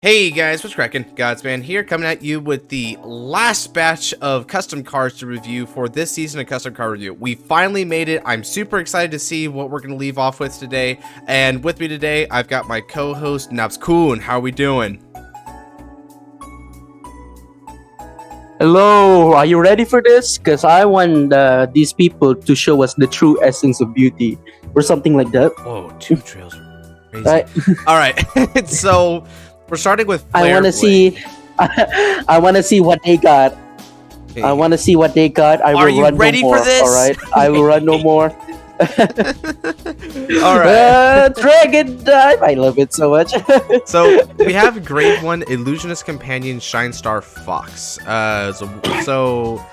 Hey guys, what's cracking? Godsman here, coming at you with the last batch of custom cards to review for this season of Custom Card Review. We finally made it. I'm super excited to see what we're going to leave off with today. And with me today, I've got my co-host, Nabskun. How are we doing? Hello, are you ready for this? Because I want these people to show us the true essence of beauty, or something like that. Whoa, 2 trails are crazy. Right. All right, so we're starting with Flare I want to see. I want to see what they got. Okay. I want to see what they got. I will run no more. All right, I will run no more. All right. Dragon dive. I love it so much. So we have grade 1 Illusionist Companion Shine Star Fox. So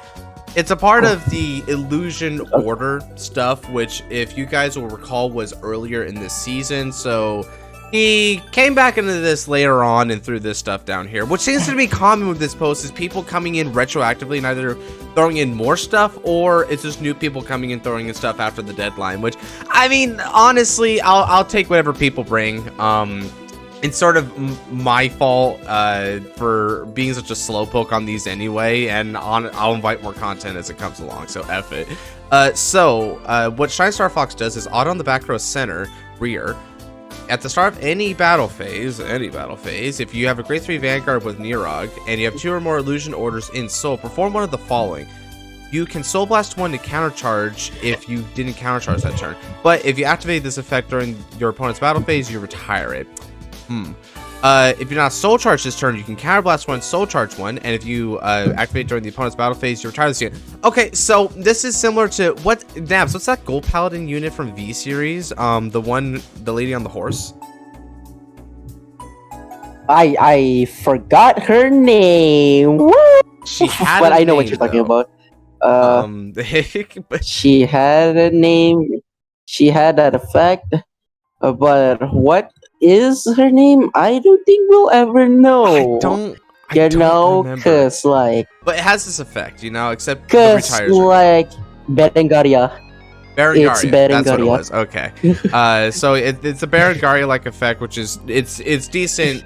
it's a part of the Illusion Order stuff, which, if you guys will recall, was earlier in this season. So he came back into this later on and threw this stuff down here, which seems to be common with this post, is people coming in retroactively and either throwing in more stuff, or it's just new people coming in throwing in stuff after the deadline, which, I mean, honestly, I'll take whatever people bring. It's sort of my fault for being such a slowpoke on these anyway, and I'll invite more content as it comes along, so F it. What Shine Star Fox does is auto on the back row center, rear. At the start of any battle phase, if you have a grade 3 Vanguard with Nirog, and you have 2 or more Illusion Orders in Soul, perform one of the following. You can Soul Blast 1 to countercharge if you didn't countercharge that turn, but if you activate this effect during your opponent's battle phase, you retire it. If you're not Soul Charge this turn, you can Counter Blast 1, Soul Charge 1, and if you activate during the opponent's battle phase, you retire this unit. Okay, so this is similar to Nabs, what's that Gold Paladin unit from V series? The lady on the horse. I forgot her name. What? She had, but I know what you're talking about. She had a name. She had that effect. But what is her name? I don't think we'll ever know. I don't because like, but it has this effect, you know, except because like Berengaria. It's Berengaria. That's what it was. Okay. So it's a Berengaria like effect, which is it's decent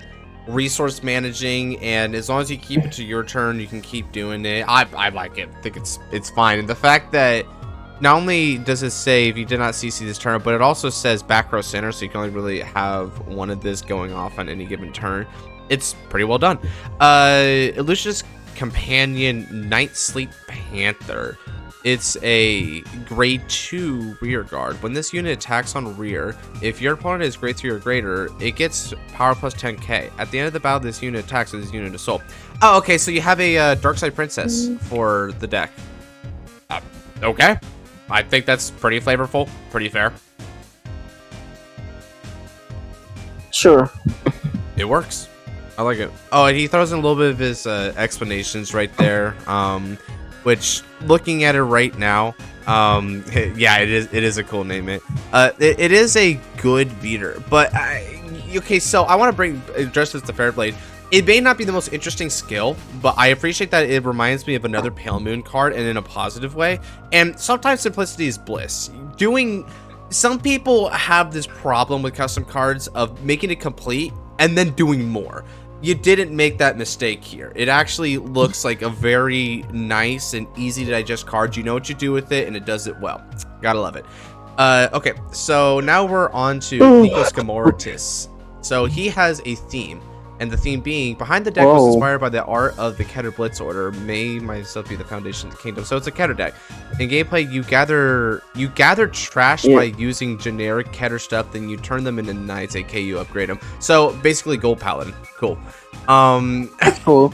resource managing, and as long as you keep it to your turn, you can keep doing it. I like it. I think it's fine. And the fact that not only does it say if you did not CC this turn, but it also says back row center, so you can only really have one of this going off on any given turn. It's pretty well done. Illusionist Companion Night Sleep Panther. It's a grade 2 rear guard. When this unit attacks on rear, if your opponent is grade 3 or greater, it gets power plus 10k. At the end of the battle, this unit attacks with this unit of soul. Oh, okay, so you have a Dark Side Princess for the deck. Okay. I think that's pretty flavorful, pretty fair. Sure. It works. I like it. Oh, and he throws in a little bit of his explanations right there, which, looking at it right now, yeah, it is a cool name. It is a good beater, but okay, so I want to address this to Fairblade. It may not be the most interesting skill, but I appreciate that it reminds me of another Pale Moon card, and in a positive way. And sometimes simplicity is bliss. Some people have this problem with custom cards of making it complete and then doing more. You didn't make that mistake here. It actually looks like a very nice and easy to digest card. You know what you do with it, and it does it well. Gotta love it. Okay, so now we're on to Mortise. So he has a theme. And the theme being, behind the deck was inspired by the art of the Keter Blitz Order, may myself be the foundation of the kingdom. So it's a Keter deck. In gameplay, you gather trash by using generic Keter stuff, then you turn them into knights, aka you upgrade them. So basically, Gold Paladin. Cool. That's cool.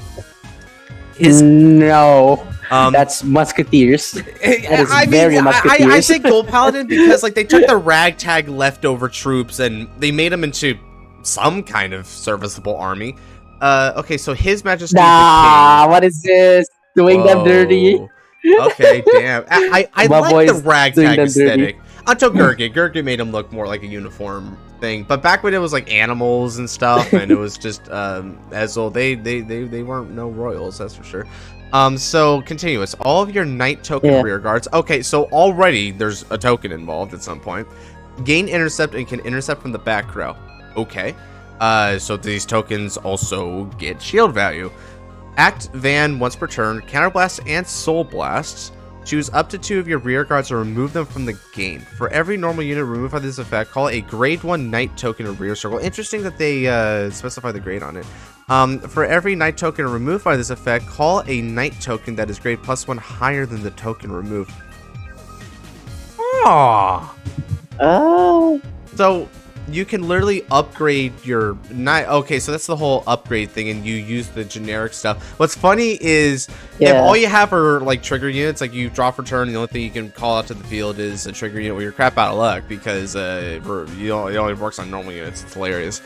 No, that's Musketeers. That is very Musketeers. I say Gold Paladin because like they took the ragtag leftover troops and they made them into some kind of serviceable army. Okay, so His Majesty the King. What is this? Doing them dirty. Okay, damn. I like the ragtag aesthetic. Until Gurgi made him look more like a uniform thing. But back when it was like animals and stuff, and it was just Ezel, they weren't no royals, that's for sure. So continuous. All of your knight token rear guards. Okay, so already there's a token involved at some point. Gain intercept and can intercept from the back row. Okay. So these tokens also get shield value. Act Van once per turn, Counterblast and Soul Blast. Choose up to 2 of your rear guards or remove them from the game. For every normal unit removed by this effect, call a grade 1 Knight token in rear circle. Interesting that they specify the grade on it. For every Knight token removed by this effect, call a Knight token that is grade +1 higher than the token removed. Aww. So you can literally upgrade your knight. Okay, so that's the whole upgrade thing, and you use the generic stuff. What's funny is if all you have are like trigger units, like you draw for turn, and the only thing you can call out to the field is a trigger unit, well, you're crap out of luck because it only works on normal units. It's hilarious.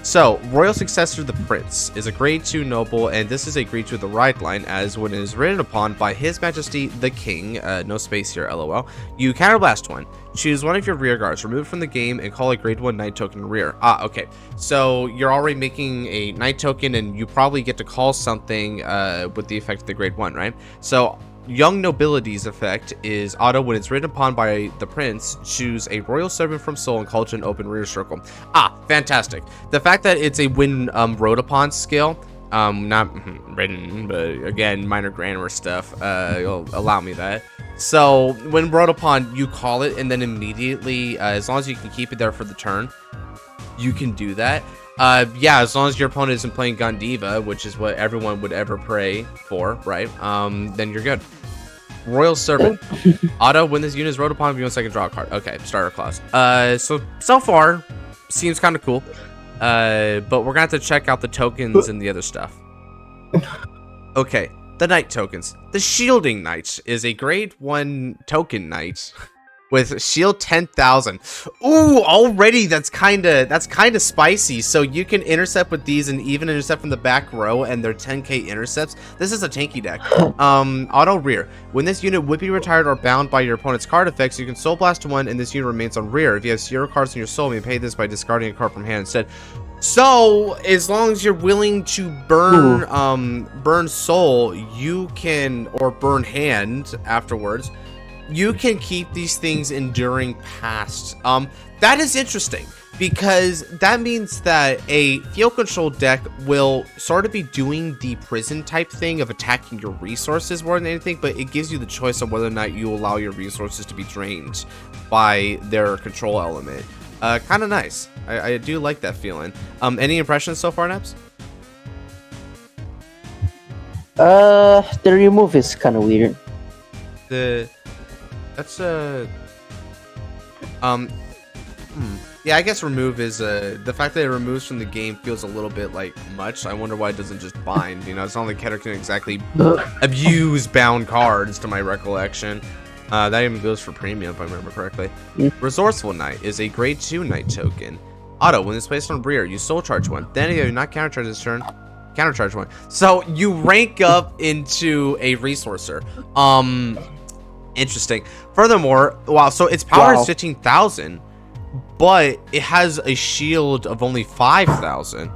So, Royal Successor the Prince is a grade 2 noble, and this is a grade 2 of the ride line, as when it is written upon by His Majesty the King, no space here, lol, you counterblast one. Choose one of your rear guards, remove from the game, and call a grade 1 Knight token in rear. Okay. So, you're already making a Knight token, and you probably get to call something with the effect of the grade 1, right? So, Young Nobility's effect is auto when it's written upon by the prince. Choose a royal servant from soul and call it to an open rear circle. Fantastic. The fact that it's a when wrote upon skill, not written, but again, minor grammar stuff, you'll allow me that. So when wrote upon, you call it, and then immediately, as long as you can keep it there for the turn, you can do that. Yeah, as long as your opponent isn't playing Gondiva, which is what everyone would ever pray for, right? Then you're good. Royal Servant. Auto, when this unit is wrote upon, if you want a second, draw a card. Okay, starter clause. So far, seems kind of cool. But we're gonna have to check out the tokens and the other stuff. Okay, the Knight tokens. The Shielding Knight is a grade 1 token knight with shield 10,000. Ooh, already that's kind of spicy. So you can intercept with these and even intercept from the back row, and they're 10k intercepts. This is a tanky deck. Auto rear. When this unit would be retired or bound by your opponent's card effects, you can soul blast one, and this unit remains on rear. If you have 0 cards in your soul, you may pay this by discarding a card from hand instead. So as long as you're willing to burn burn soul, you can, or burn hand afterwards, you can keep these things enduring past. That is interesting, because that means that a field control deck will sort of be doing the prison type thing of attacking your resources more than anything, but it gives you the choice of whether or not you allow your resources to be drained by their control element. Kind of nice. I do like that feeling. Any impressions so far, Naps? The remove is kind of weird. Yeah, I guess remove is the fact that it removes from the game feels a little bit like much. I wonder why it doesn't just bind. You know, it's not like Keter can exactly abuse bound cards, to my recollection. That even goes for premium, if I remember correctly. Resourceful Knight is a grade 2 Knight token. Auto, when it's placed on rear, you soul charge one. Then if you not countercharge this turn, countercharge one. So you rank up into a resourcer. Interesting. Furthermore, wow, so its power is 15,000, but it has a shield of only 5,000.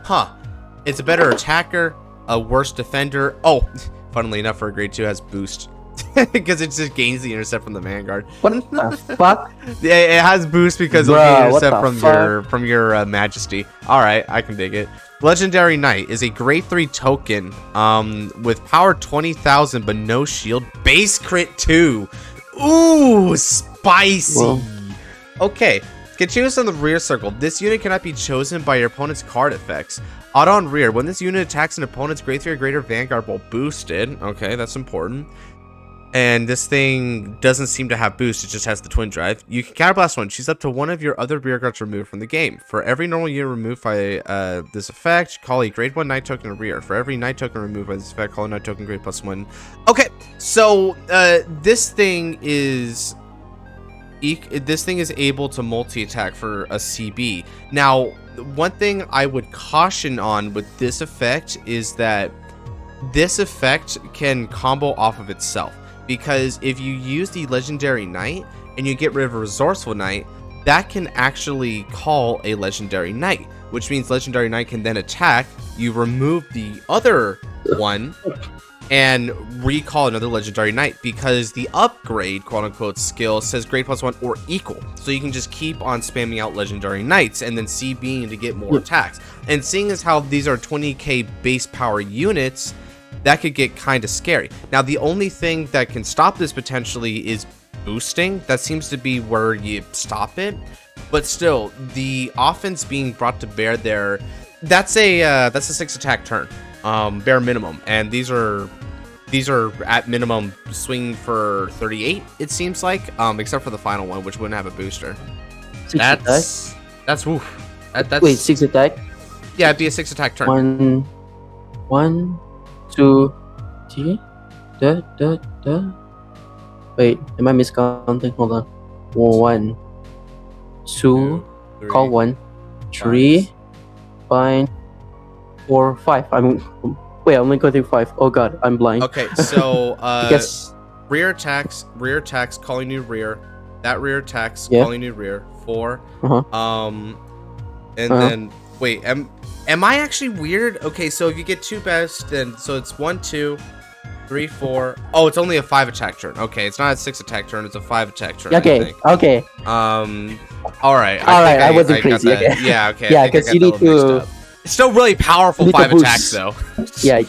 Huh. It's a better attacker, a worse defender. Oh, funnily enough, for a grade 2 has boost. Because it just gains the intercept from the Vanguard. What the fuck? Yeah, it has boost because it'll gain intercept from your Majesty. All right, I can dig it. Legendary Knight is a grade 3 token with power 20,000 but no shield. Base crit 2. Ooh, spicy. Whoa. Okay, can choose on the rear circle. This unit cannot be chosen by your opponent's card effects. Auto on rear. When this unit attacks an opponent's grade 3 or greater Vanguard while boosted. Okay, that's important. And this thing doesn't seem to have boost, it just has the twin drive. You can counterblast one. Choose up to one of your other rear guards removed from the game. For every normal unit removed by this effect, call a grade 1 Knight token rear. For every Knight token removed by this effect, call a Knight token grade +1. Okay, so this thing is able to multi-attack for a CB. Now, one thing I would caution on with this effect is that this effect can combo off of itself. Because if you use the Legendary Knight and you get rid of a Resourceful Knight, that can actually call a Legendary Knight, which means Legendary Knight can then attack. You remove the other one, and recall another legendary knight, because the upgrade quote-unquote skill says grade +1 or equal, so you can just keep on spamming out legendary knights and then CBing to get more attacks. And seeing as how these are 20k base power units, that could get kind of scary. Now the only thing that can stop this potentially is boosting. That seems to be where you stop it, but still the offense being brought to bear there, that's a 6 attack turn, bare minimum, and these are at minimum swing for 38, it seems like, except for the final one, which wouldn't have a booster. That's woof. That's Wait, 6 attack? Yeah, it'd be a 6 attack turn. 1, 2, 3. Wait, am I miscounting? Hold on. 1, 2, call 1, 3, 5, 4, 5. Wait, I'm only going 5. Oh god, I'm blind. Okay, so Yes. rear attacks, calling new rear. That rear attacks, calling new rear. 4. And then wait, am I actually weird? Okay, so if you get 2 best, then so it's 1, 2, 3, 4. Oh, it's only a 5 attack turn. Okay, it's not a 6 attack turn. It's a 5 attack turn. Okay. Okay. All right. I wasn't crazy. Okay. Okay. Yeah. Okay. Yeah, because you need to. It's still really powerful 5 attacks though. Yeah.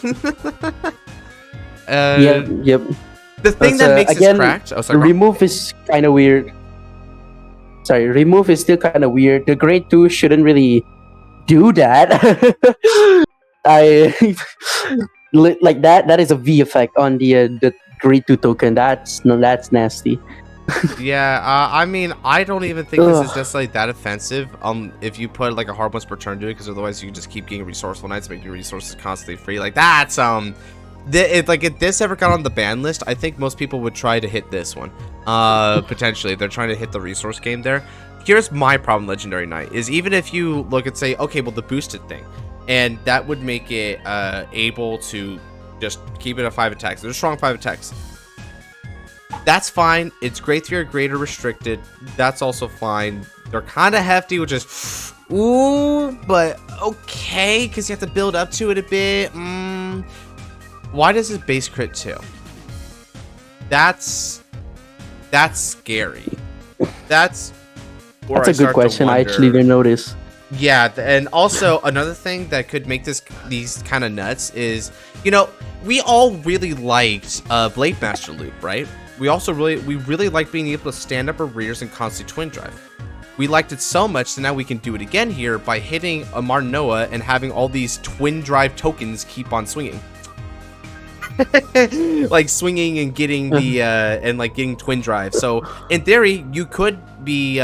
Yep. The thing that makes this cracked. Oh, sorry. Remove is kind of weird. Sorry, remove is still kind of weird. The grade 2 shouldn't really do that. Like that is a V effect on the grade 2 token. That's nasty. Yeah, I mean, I don't even think this is necessarily that offensive. If you put like a hard once per turn to it, because otherwise you can just keep getting resourceful knights, make your resources constantly free. Like that's if this ever got on the ban list, I think most people would try to hit this one. Potentially, they're trying to hit the resource game there. Here's my problem, Legendary Knight, is even if you look and say, okay, well the boosted thing, and that would make it able to just keep it at 5 attacks. There's strong 5 attacks. That's fine. It's grade 3 or greater restricted. That's also fine. They're kind of hefty, which is ooh, but okay, because you have to build up to it a bit. Why does it base crit 2? That's scary. That's a good question. I actually didn't notice. Yeah, and also another thing that could make these kind of nuts is, we all really liked Blade Master loop, right? We really liked being able to stand up our rears and constantly twin drive. We liked it so much, so now we can do it again here by hitting a Marnoa and having all these twin drive tokens keep on swinging. Like swinging and getting the getting twin drive. So in theory, you could be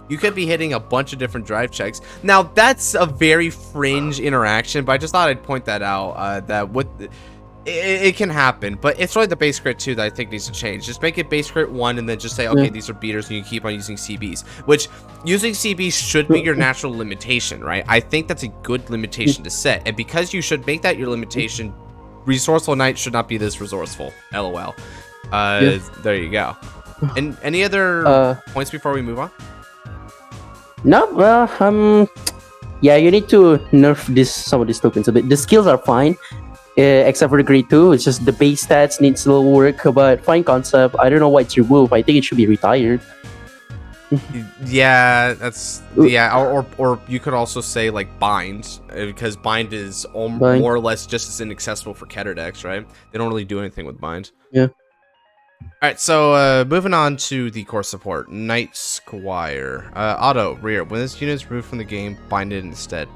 hitting a bunch of different drive checks. Now that's a very fringe interaction, but I just thought I'd point that out. It can happen, but it's really the base crit 2 that I think needs to change. Just make it base crit 1 and then just say, okay, these are beaters and you keep on using CBs, which using CBs should be your natural limitation, right? I think that's a good limitation to set, and because you should make that your limitation, Resourceful Knight should not be this resourceful. LOL. There you go. And any other points before we move on? No, yeah, you need to nerf some of these tokens a bit. The skills are fine, except for the grade 2. It's just the base stats needs a little work, but fine concept. I don't know why it's removed. I think it should be retired. Yeah, or you could also say like bind, because bind is more or less just as inaccessible for Keter decks, right? They don't really do anything with bind. Yeah. Alright, so moving on to the core support. Knight Squire. Auto, rear. When this unit is removed from the game, bind it instead.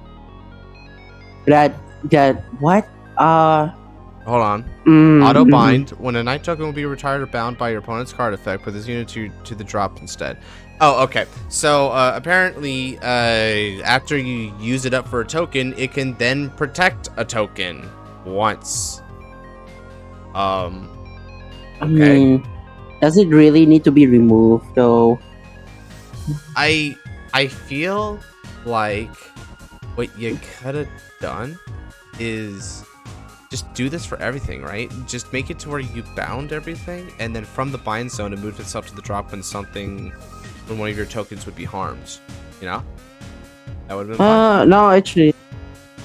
What? Hold on. Auto bind. When a knight token will be retired or bound by your opponent's card effect, put this unit to the drop instead. Oh, okay. So apparently, after you use it up for a token, it can then protect a token once. Okay. Does it really need to be removed though? I feel like what you could have done is just do this for everything, right? Just make it to where you bound everything, and then from the bind zone, it moves itself to the drop when one of your tokens would be harmed. That would have been fun. No, actually,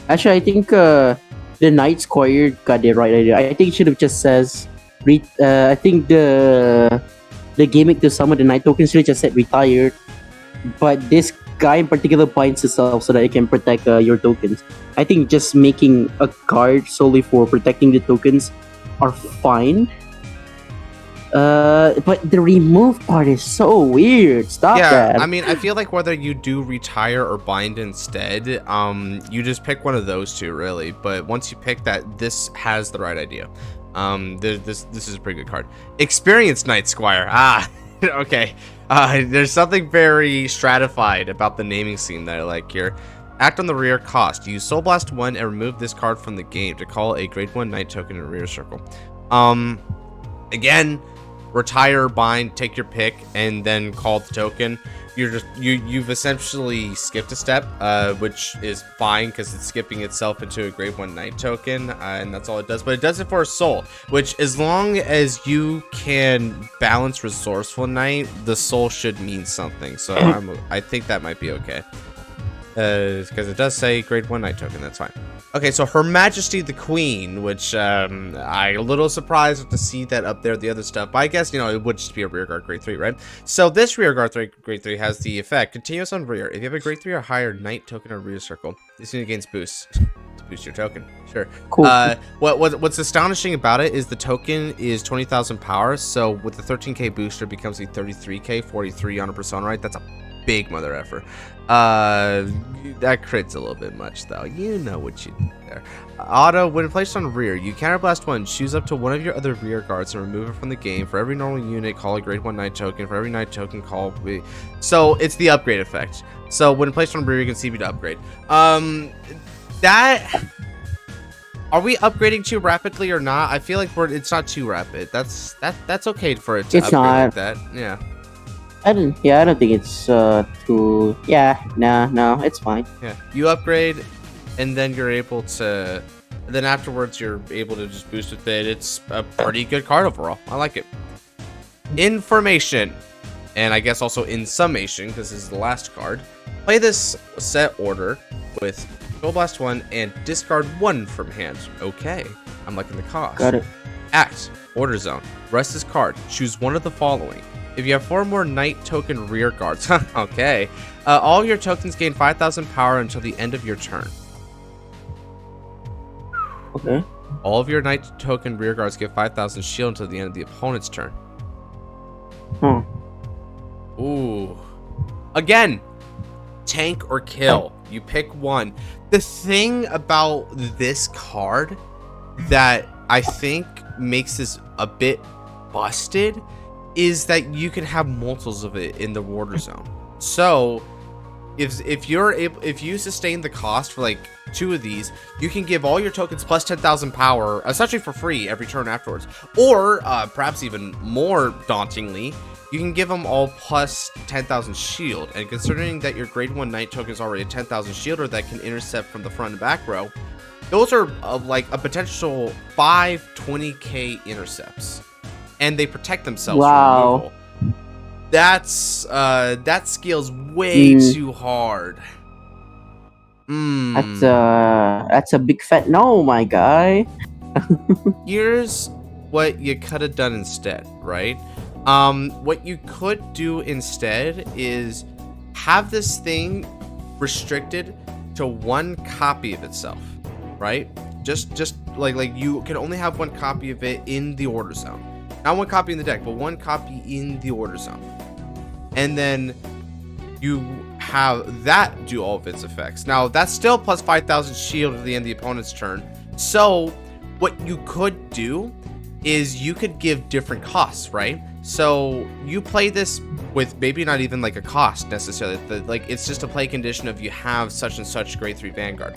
I think the the Night Squire got the right idea. I think it should have just says, I think the gimmick to summon the Night token should have just said retired, but this guy in particular binds himself so that it can protect your tokens. I think just making a card solely for protecting the tokens are fine. But the remove part is so weird. Stop that. I mean, I feel like whether you do retire or bind instead, you just pick one of those two, really. But once you pick that, this has the right idea. This is a pretty good card. Experienced Night Squire. Ah, okay. There's something very stratified about the naming scheme that I like here. Act on the rear cost. Use Soul Blast 1 and remove this card from the game to call a grade 1 Night token in a rear circle. Again, retire, bind, take your pick, and then call the token. You've essentially skipped a step, which is fine because it's skipping itself into a grade 1 Night token, and that's all it does. But it does it for a soul, which as long as you can balance Resourceful Night, the soul should mean something. So I think that might be okay. Because it does say grade 1 Night token, that's fine. Okay, so Her Majesty the Queen, which I'm a little surprised to see that up there, the other stuff. But I guess, it would just be a rearguard grade 3, right? So this rearguard grade 3 has the effect, continuous on rear. If you have a grade 3 or higher Night token or rear circle, this unit gains boost to boost your token. Sure. Cool. What's astonishing about it is the token is 20,000 power, so with the 13k booster, it becomes a 33k, 43 on a persona, right? That's a big mother effer. That crits a little bit much though. You know what you did there. Auto, when placed on rear, you counterblast 1, choose up to one of your other rear guards and remove it from the game. For every normal unit, call a grade 1 Night token. For every Night token, call. So it's the upgrade effect. So when placed on rear, you can CB to upgrade. That. Are we upgrading too rapidly or not? I feel like it's not too rapid. That's okay for it to it's upgrade not. like that. Yeah. I don't think it's too. Yeah, no, it's fine. Yeah, you upgrade, and then you're able to. Then afterwards, you're able to just boost with it. It's a pretty good card overall. I like it. Information, and I guess also in summation because this is the last card. Play this set order with Soul Blast 1 and discard 1 from hand. Okay, I'm liking the cost. Got it. Act Order Zone. Rest this card. Choose one of the following. If you have 4 more Night token rear guards, okay, all your tokens gain 5,000 power until the end of your turn. Okay. All of your Night token rear guards get 5,000 shield until the end of the opponent's turn. Ooh. Again, tank or kill. You pick one. The thing about this card that I think makes this a bit busted is that you can have multiples of it in the Order Zone. So if you sustain the cost for like 2 of these, you can give all your tokens plus 10,000 power essentially for free every turn afterwards. Or perhaps even more dauntingly, you can give them all plus 10,000 shield. And considering that your grade 1 Night token is already a 10,000 shielder that can intercept from the front and back row, those are like a potential 5 20k intercepts. And they protect themselves from removal. That scales way too hard. That's a big fat no, my guy. Here's what you could have done instead, right? What you could do instead is have this thing restricted to 1 copy of itself, right? Just like you can only have 1 copy of it in the Order Zone. Not 1 copy in the deck, but 1 copy in the Order Zone. And then you have that do all of its effects. Now, that's still plus 5,000 shield at the end of the opponent's turn. So, what you could do is you could give different costs, right? So, you play this with maybe not even like a cost necessarily. Like, it's just a play condition of you have such and such grade 3 Vanguard.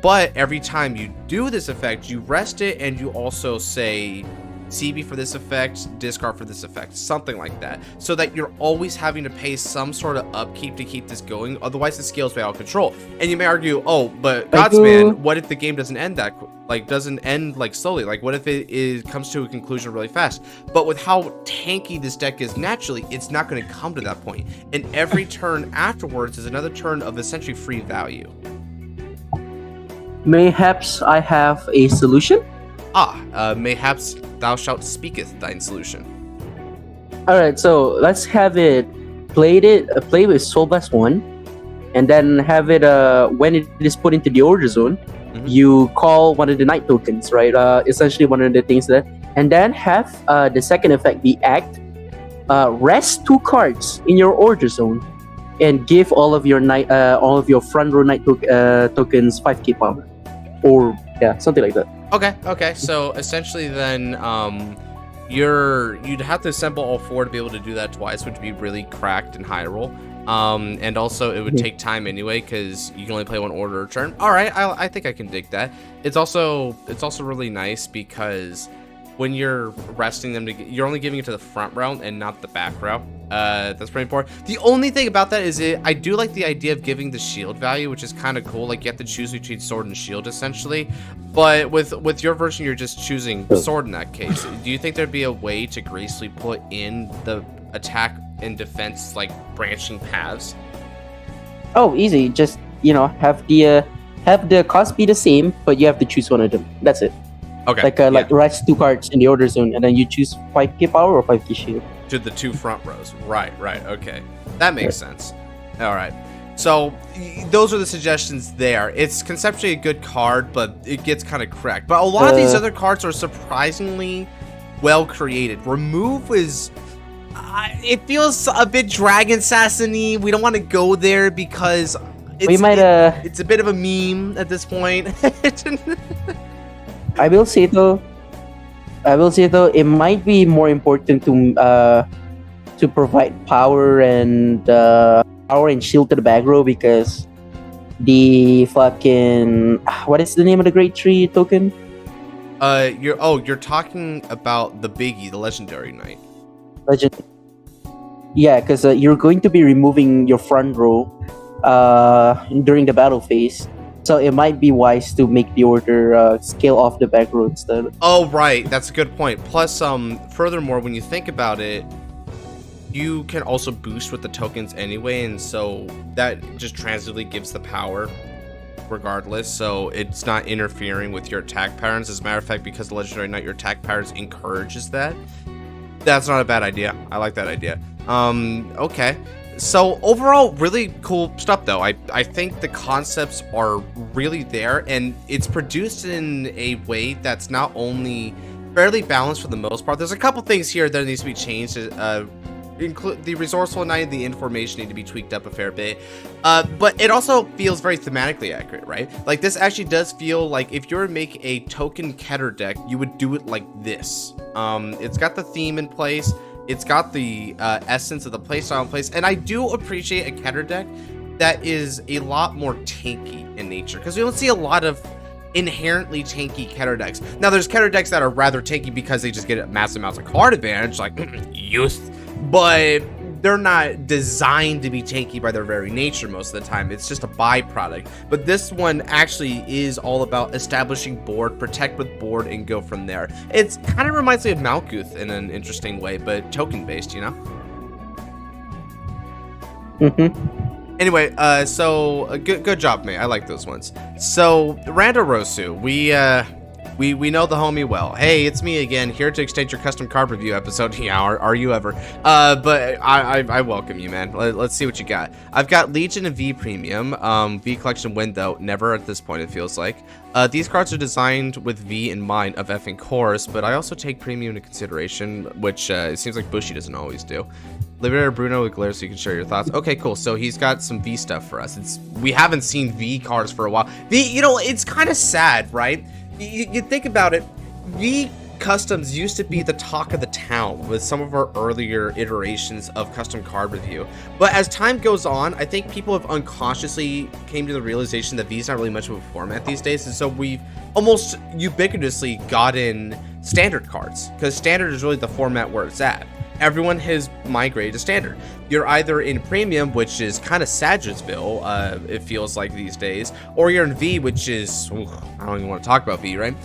But every time you do this effect, you rest it and you also say CB for this effect, discard for this effect, something like that, so that you're always having to pay some sort of upkeep to keep this going. Otherwise, the scales way out of control. And you may argue, oh, but Godsman, what if the game doesn't end doesn't end like slowly? Like, what if it comes to a conclusion really fast? But with how tanky this deck is naturally, it's not going to come to that point. And every turn afterwards is another turn of essentially free value. Mayhaps I have a solution. Mayhaps thou shalt speaketh thine solution. All right, so let's have it play with Soul Blast 1, and then have it when it is put into the order zone, you call one of the night tokens, right? Essentially one of the things that, and then have the second effect be act. Rest 2 cards in your order zone, and give all of your front row night tokens 5k power, or something like that. Okay. So essentially, then you'd have to assemble all 4 to be able to do that twice, which would be really cracked and high roll. And also it would take time anyway because you can only play 1 order a turn. All right, I think I can dig that. It's also really nice because when you're resting them, you're only giving it to the front row and not the back row. That's pretty important. The only thing about that is I do like the idea of giving the shield value, which is kind of cool. Like you have to choose between sword and shield essentially. But with your version, you're just choosing sword in that case. Do you think there'd be a way to gracefully put in the attack and defense like branching paths? Oh, easy. Just have the cost be the same, but you have to choose one of them. That's it. Okay. Like rest 2 cards in the order zone, and then you choose 5k power or 5k shield. To the 2 front rows. Right. Okay. That makes sense. All right. So those are the suggestions there. It's conceptually a good card, but it gets kind of cracked. But a lot of these other cards are surprisingly well created. Remove is... it feels a bit Dragon Assassin-y. We don't want to go there because it's a bit of a meme at this point. I will say though, it might be more important to provide power and shield to the back row, because the fucking what is the name of the Great Tree token? You're talking about the biggie, the Legendary Knight. Yeah, because you're going to be removing your front row during the battle phase. So it might be wise to make the order scale off the back row instead. Oh, right. That's a good point. Plus, furthermore, when you think about it, you can also boost with the tokens anyway, and so that just transitively gives the power regardless, so it's not interfering with your attack patterns. As a matter of fact, because the Legendary Knight, your attack patterns encourages that. That's not a bad idea. I like that idea. Okay. So overall, really cool stuff though. I think the concepts are really there, and it's produced in a way that's not only fairly balanced for the most part. There's a couple things here that needs to be changed. Include the resourceful night and the information need to be tweaked up a fair bit. But it also feels very thematically accurate, right? Like this actually does feel like if you were to make a token Keter deck, you would do it like this. It's got the theme in place. It's got the essence of the playstyle in place, and I do appreciate a Keter deck that is a lot more tanky in nature, because we don't see a lot of inherently tanky Keter decks. Now, there's Keter decks that are rather tanky because they just get massive amounts of card advantage, like Youth, but they're not designed to be tanky by their very nature most of the time. It's just a byproduct. But this one actually is all about establishing board, protect with board, and go from there. It's kind of reminds me of Malkuth in an interesting way, but token based, you know? Anyway, so good job, mate. I like those ones. So Randorosu, we know the homie well. Hey, it's me again, here to extend your custom card review episode. Yeah, are you ever? But I welcome you, man. Let's see what you got. I've got Legion and V Premium. V Collection win, though. Never at this point, it feels like. These cards are designed with V in mind of effing course, but I also take Premium into consideration, which it seems like Bushi doesn't always do. Liberator Bruno with Glare, so you can share your thoughts. Okay, cool. So he's got some V stuff for us. We haven't seen V cards for a while. V, you know, it's kind of sad, right? You think about it, V Customs used to be the talk of the town with some of our earlier iterations of custom card review. But as time goes on, I think people have unconsciously came to the realization that V is not really much of a format these days. And so we've almost ubiquitously gotten standard cards, because standard is really the format where it's at. Everyone has migrated to standard. You're either in Premium, which is kind of Sagittariusville, it feels like these days, or you're in V, which is, I don't even want to talk about V, right?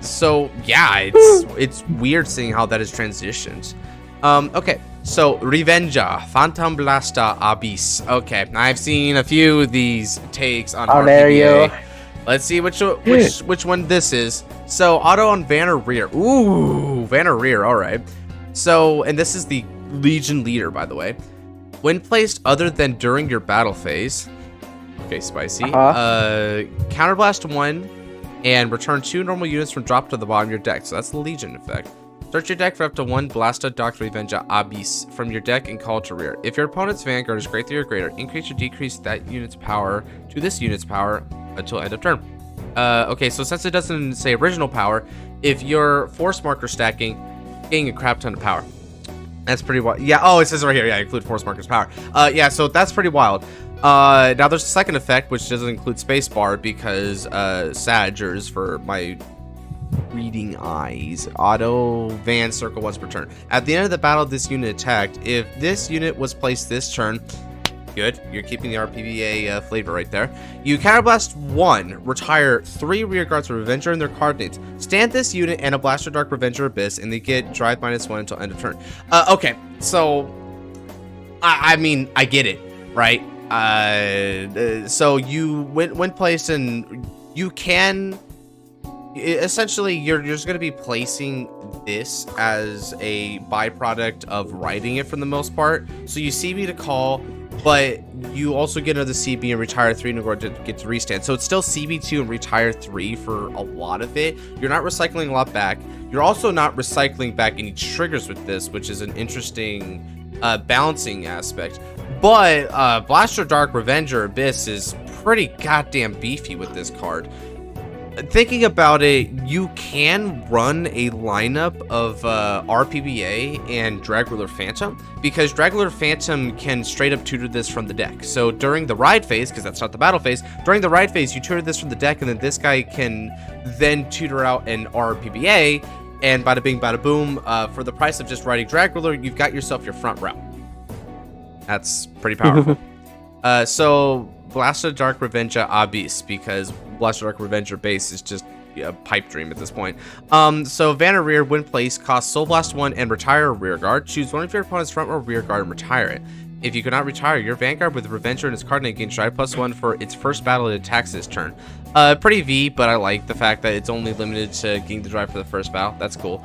So yeah, it's weird seeing how that has transitioned. Okay, so Revenger, Phantom Blaster, Abyss. Okay, I've seen a few of these takes on there you. Let's see which one this is. So auto on Vanner Rear. Ooh, Vanner Rear. All right. So, and this is the Legion leader, by the way. When placed other than during your battle phase. Okay, spicy. Counterblast 1 and return 2 normal units from drop to the bottom of your deck. So that's the Legion effect. Search your deck for up to 1 Blasta Doctor Revenja Abyss from your deck and call it to rear. If your opponent's Vanguard is great 3 or greater, increase or decrease that unit's power to this unit's power until end of turn. Okay, so since it doesn't say original power, if your force marker stacking, getting a crap ton of power. That's pretty wild. Yeah, oh, it says right here, yeah, include force marker's power. Yeah, so that's pretty wild. Now there's a second effect, which doesn't include spacebar because Sagers for my reading eyes. Auto Van circle once per turn. At the end of the battle, this unit attacked. If this unit was placed this turn, good. You're keeping the RPVA flavor right there. You counterblast 1, retire 3 rear guards with Revenger and their card names. Stand this unit and a Blaster Dark Revenger Abyss, and they get drive -1 until end of turn. Okay, so I mean, I get it, right? So you when placed, and you can essentially you're just going to be placing this as a byproduct of writing it for the most part. So you CB to call, but you also get another CB and retire 3 in order to get to restand. So it's still CB2 and retire 3 for a lot of it. You're not recycling a lot back. You're also not recycling back any triggers with this, which is an interesting balancing aspect. But Blaster Dark Revenger Abyss is pretty goddamn beefy with this card. Thinking about it, you can run a lineup of RPBA and Dragruler Phantom, because Dragruler Phantom can straight up tutor this from the deck. So during the ride phase, because that's not the battle phase, during the ride phase, you tutor this from the deck, and then this guy can then tutor out an RPBA, and bada bing, bada boom, for the price of just riding Dragruler, you've got yourself your front row. That's pretty powerful. So Blaster Dark Revenger Abyss, because Blaster Dark Revenger base is just a pipe dream at this point. So Vanner Rear, when placed, costs Soul Blast 1 and retire a rear guard. Choose one of your opponent's front row rear guard and retire it. If you cannot retire, your Vanguard with Revenger and its card name gains drive +1 for its first battle it attacks this turn. Pretty V, but I like the fact that it's only limited to getting the drive for the first battle. That's cool.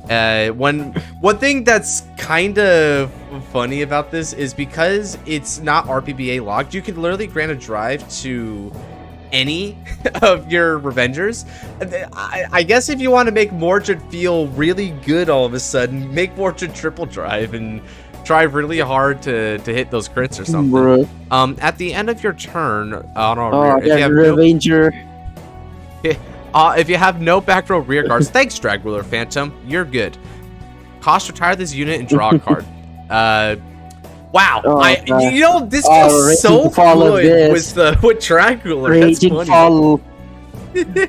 One thing that's kind of funny about this is because it's not RPBA locked, you can literally grant a drive to any of your Revengers. I guess if you want to make Mordred feel really good all of a sudden, make Mordred triple drive and drive really hard to hit those crits or something. Bro. At the end of your turn, Revenger. If you have no back row rear guards, thanks Dragruler Phantom, you're good. Cost retire this unit and draw a card. Wow, you know, this feels so good with Dragruler.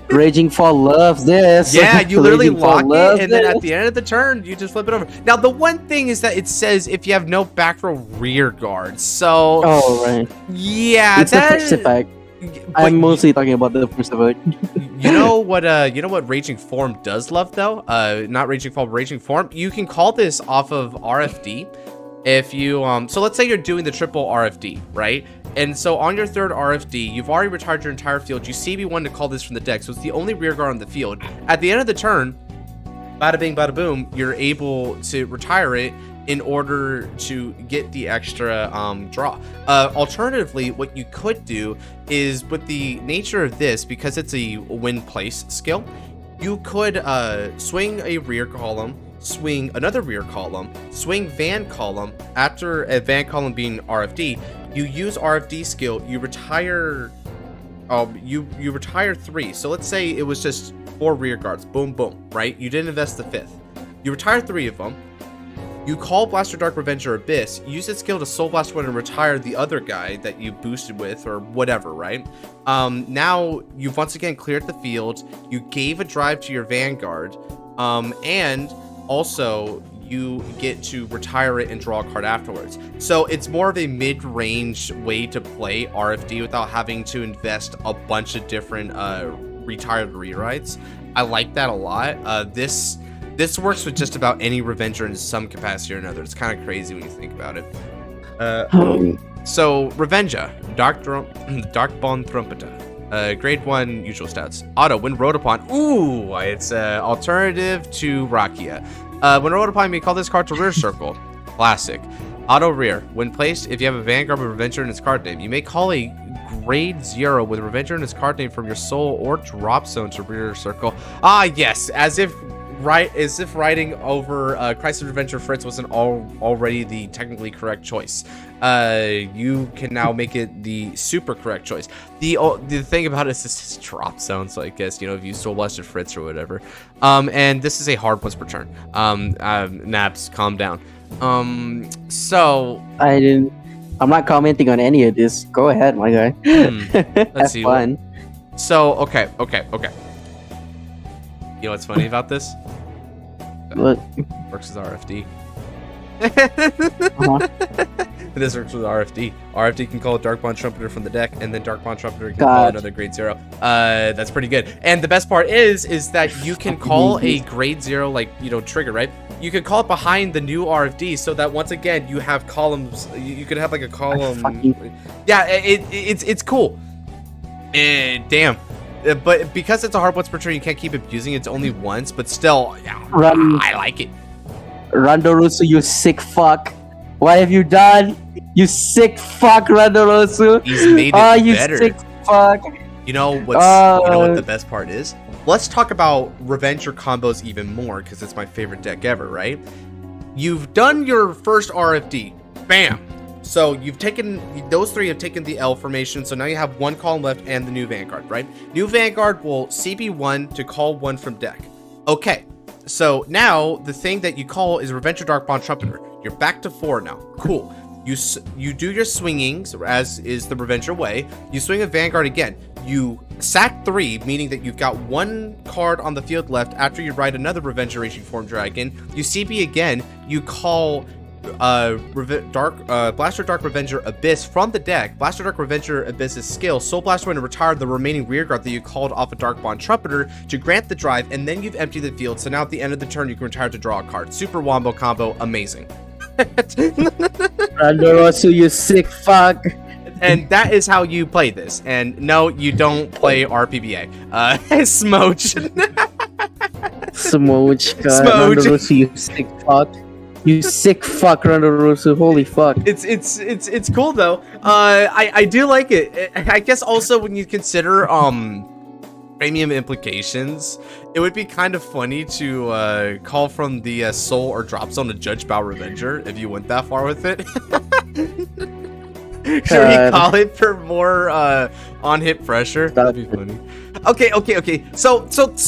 Raging Fall loves this. Yeah, you literally lock it, and then at the end of the turn, you just flip it over. Now, the one thing is that it says if you have no back row rear guards. So, yeah, it's the first effect. I'm mostly talking about the first effect. You know what Raging Form does love though? Not Raging Fall, but Raging Form. You can call this off of RFD. If you so let's say you're doing the triple RFD, right? And so on your third RFD, you've already retired your entire field. You CB1 to call this from the deck, so it's the only rear guard on the field. At the end of the turn, bada bing, bada boom, you're able to retire it in order to get the extra draw. Alternatively, what you could do is, with the nature of this, because it's a win place skill, you could swing a rear column, swing another rear column, swing van column. After a van column being RFD, you use RFD skill, you retire you retire 3. So let's say it was just 4 rear guards, boom boom, right? You didn't invest the 5th. You retire 3 of them. You call Blaster Dark Revenger Abyss, use its skill to Soul Blast 1 and retire the other guy that you boosted with, or whatever, right? Now you've once again cleared the field, you gave a drive to your Vanguard, and also you get to retire it and draw a card afterwards. So it's more of a mid-range way to play RFD without having to invest a bunch of different retired rewrites. I like that a lot. This works with just about any Revenger in some capacity or another. It's kind of crazy when you think about it. So Revenger, Darkbone Trumpeter. Grade 1 usual stats. Auto, when rode upon. Ooh, it's alternative to Rakia. When rode upon, you may call this card to rear circle. Classic. Auto rear. When placed, if you have a Vanguard with Revenger in its card name, you may call a grade 0 with Revenger in its card name from your soul or drop zone to rear circle. Ah, yes, as if writing over Crisis Revenger Fritz wasn't already the technically correct choice. You can now make it the super correct choice. The thing about it is this is drop zone, so I guess, you know, if you Soul Blaster Fritz or whatever. And this is a hard once per turn. Naps, calm down. So I'm not commenting on any of this. Go ahead, my guy. Let's see. Fun. So, okay. You know what's funny about this? What? Works as RFD. Uh-huh. This works with RFD. RFD can call a Dark Bond Trumpeter from the deck, and then Dark Bond Trumpeter can call another grade 0. That's pretty good. And the best part is that you can call a grade 0, like, you know, trigger, right? You can call it behind the new RFD, so that once again you have columns. You could have like a column. Yeah, it's cool. Damn. But because it's a hard once per turn, you can't keep abusing it. It's only once, but still, yeah, I like it. Randorosu, you sick fuck. What have you done? You sick fuck, Randorosu. He's made it you better. Sick fuck. You know you know what the best part is? Let's talk about Revenger combos even more, because it's my favorite deck ever, right? You've done your first RFD. Bam. So you've taken, those three have taken the L formation, so now you have one column left and the new Vanguard, right? New Vanguard will CB1 to call one from deck. Okay, so now the thing that you call is Revenger Dark Bond Trumpeter. You're back to 4 now. Cool. You do your swingings, as is the Revenger way. You swing a Vanguard again. You sack 3, meaning that you've got 1 card on the field left after you ride another Revenger Raging Form Dragon. You CB again. You call Blaster Dark Revenger Abyss from the deck. Blaster Dark Revenger Abyss's skill, Soul Blaster when to retire the remaining rearguard that you called off a Dark Bond Trumpeter to grant the drive, and then you've emptied the field, so now at the end of the turn you can retire to draw a card. Super wombo combo, amazing. Randorosu, you sick fuck. And that is how you play this. And no, you don't play RPBA. Smooch. Smooch, God. Randorosu, you sick fuck. You sick fuck, Randorosu. Holy fuck. It's cool though. I do like it. I guess also when you consider premium implications, it would be kind of funny to call from the soul or drop zone to Judge Bao Revenger if you went that far with it. Should we call it for more on hit pressure? That'd be funny. Okay. So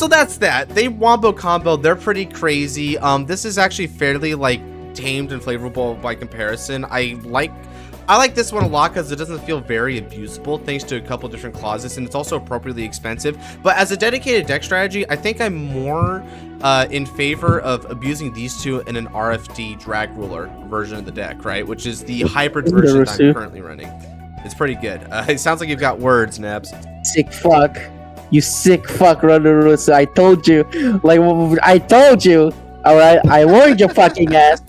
that's that. They wombo combo. They're pretty crazy. This is actually fairly like tamed and flavorful by comparison. I like this one a lot because it doesn't feel very abusable thanks to a couple different clauses, and it's also appropriately expensive. But as a dedicated deck strategy, I think I'm more in favor of abusing these two in an RFD drag ruler version of the deck, right? Which is the hybrid version that I'm currently running. It's pretty good. It sounds like you've got words, Nabs. Sick fuck. You sick fuck, Randorosu. I told you. I told you. Alright, I warned your fucking ass,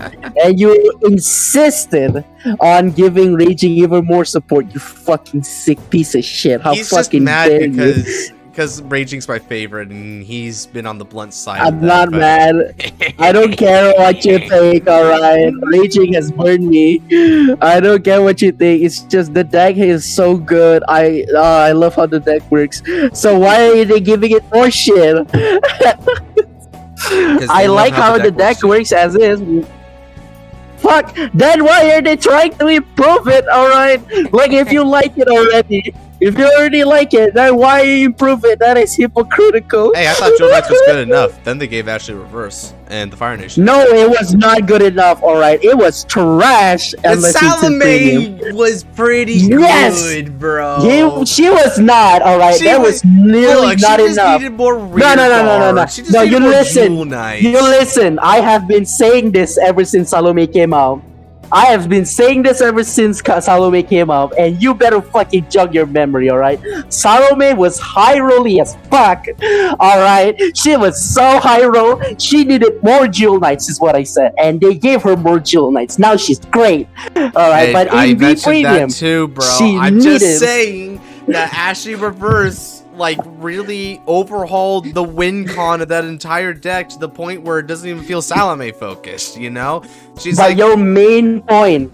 and you insisted on giving Raging even more support, you fucking sick piece of shit. How He's fucking just mad dare because Raging's my favorite, and he's been on the blunt side. I'm not mad. I don't care what you think, alright? Raging has burned me. I don't care what you think. It's just the deck is so good. I love how the deck works. So why are they giving it more shit? I like how the deck works as is. Fuck, then why are they trying to improve it, alright? Like, if you like it already, if you already like it, then why improve it? That is hypocritical. Hey, I thought Joe Knights was good enough. Then they gave Ashley Reverse and the Fire Nation. No, it was not good enough, alright? It was trash. And Salome was pretty good, bro. She was not, alright? That was nearly not enough. She just needed more rear guard. No, you listen. I have been saying this ever since Salome came out. I have been saying this ever since Salome came out, and you better fucking jog your memory, alright? Salome was high rolly as fuck, alright? She was so high roll, she needed more Jewel Knights, is what I said, and they gave her more Jewel Knights. Now she's great, alright? But in B Premium, that too, bro. I'm just saying that Ashley Reverse like really overhauled the win con of that entire deck to the point where it doesn't even feel Salome focused, you know? She's but like, your main point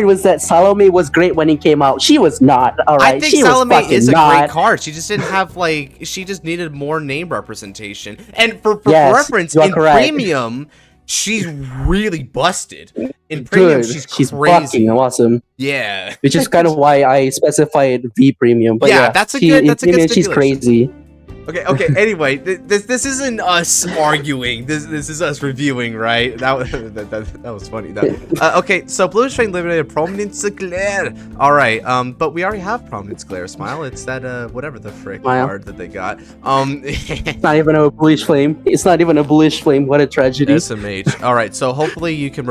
was that Salome was great when it came out. She was not, alright? I think Salome is a great card. She just didn't have like, she just needed more name representation. And for reference, in Premium, she's really busted. In Premium, she's crazy. Fucking awesome. Yeah. Which is kind of why I specified V Premium. But yeah, that's a good she's crazy. Okay, anyway, this isn't us arguing. This is us reviewing, right? That was funny. Okay, so Bluish Fang Liberator Prominence Glare. Alright, but we already have Prominence Glare, Smile. It's that whatever the frick card that they got. It's not even a Bluish Flame. It's not even a Bluish Flame. What a tragedy. SMH. Alright, so hopefully you can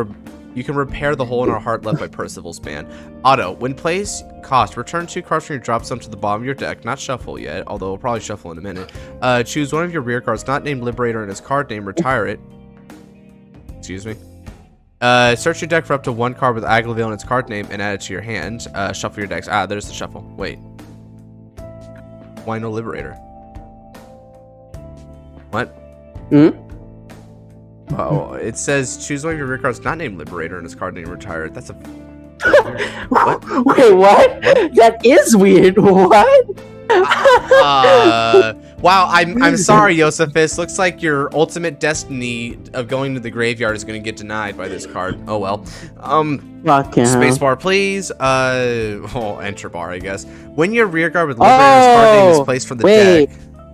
repair the hole in our heart left by Percival's ban. Auto, when plays cost, return 2 cards from your drop zone to the bottom of your deck. Not shuffle yet, although we'll probably shuffle in a minute. Choose one of your rear cards not named Liberator in his card name, retire it. Excuse me. Search your deck for up to 1 card with Agravain in its card name and add it to your hand. Shuffle your decks. Ah, there's the shuffle. Wait. Why no Liberator? What? Oh, it says choose one of your rear cards not named Liberator and his card name retire it. That's a what? Wait, what? That is weird. What? Wow, I'm sorry, Josephus. Looks like your ultimate destiny of going to the graveyard is going to get denied by this card. Oh well. Spacebar, please. Enter bar, I guess. When your rear guard with Liberator's card name is placed from the deck.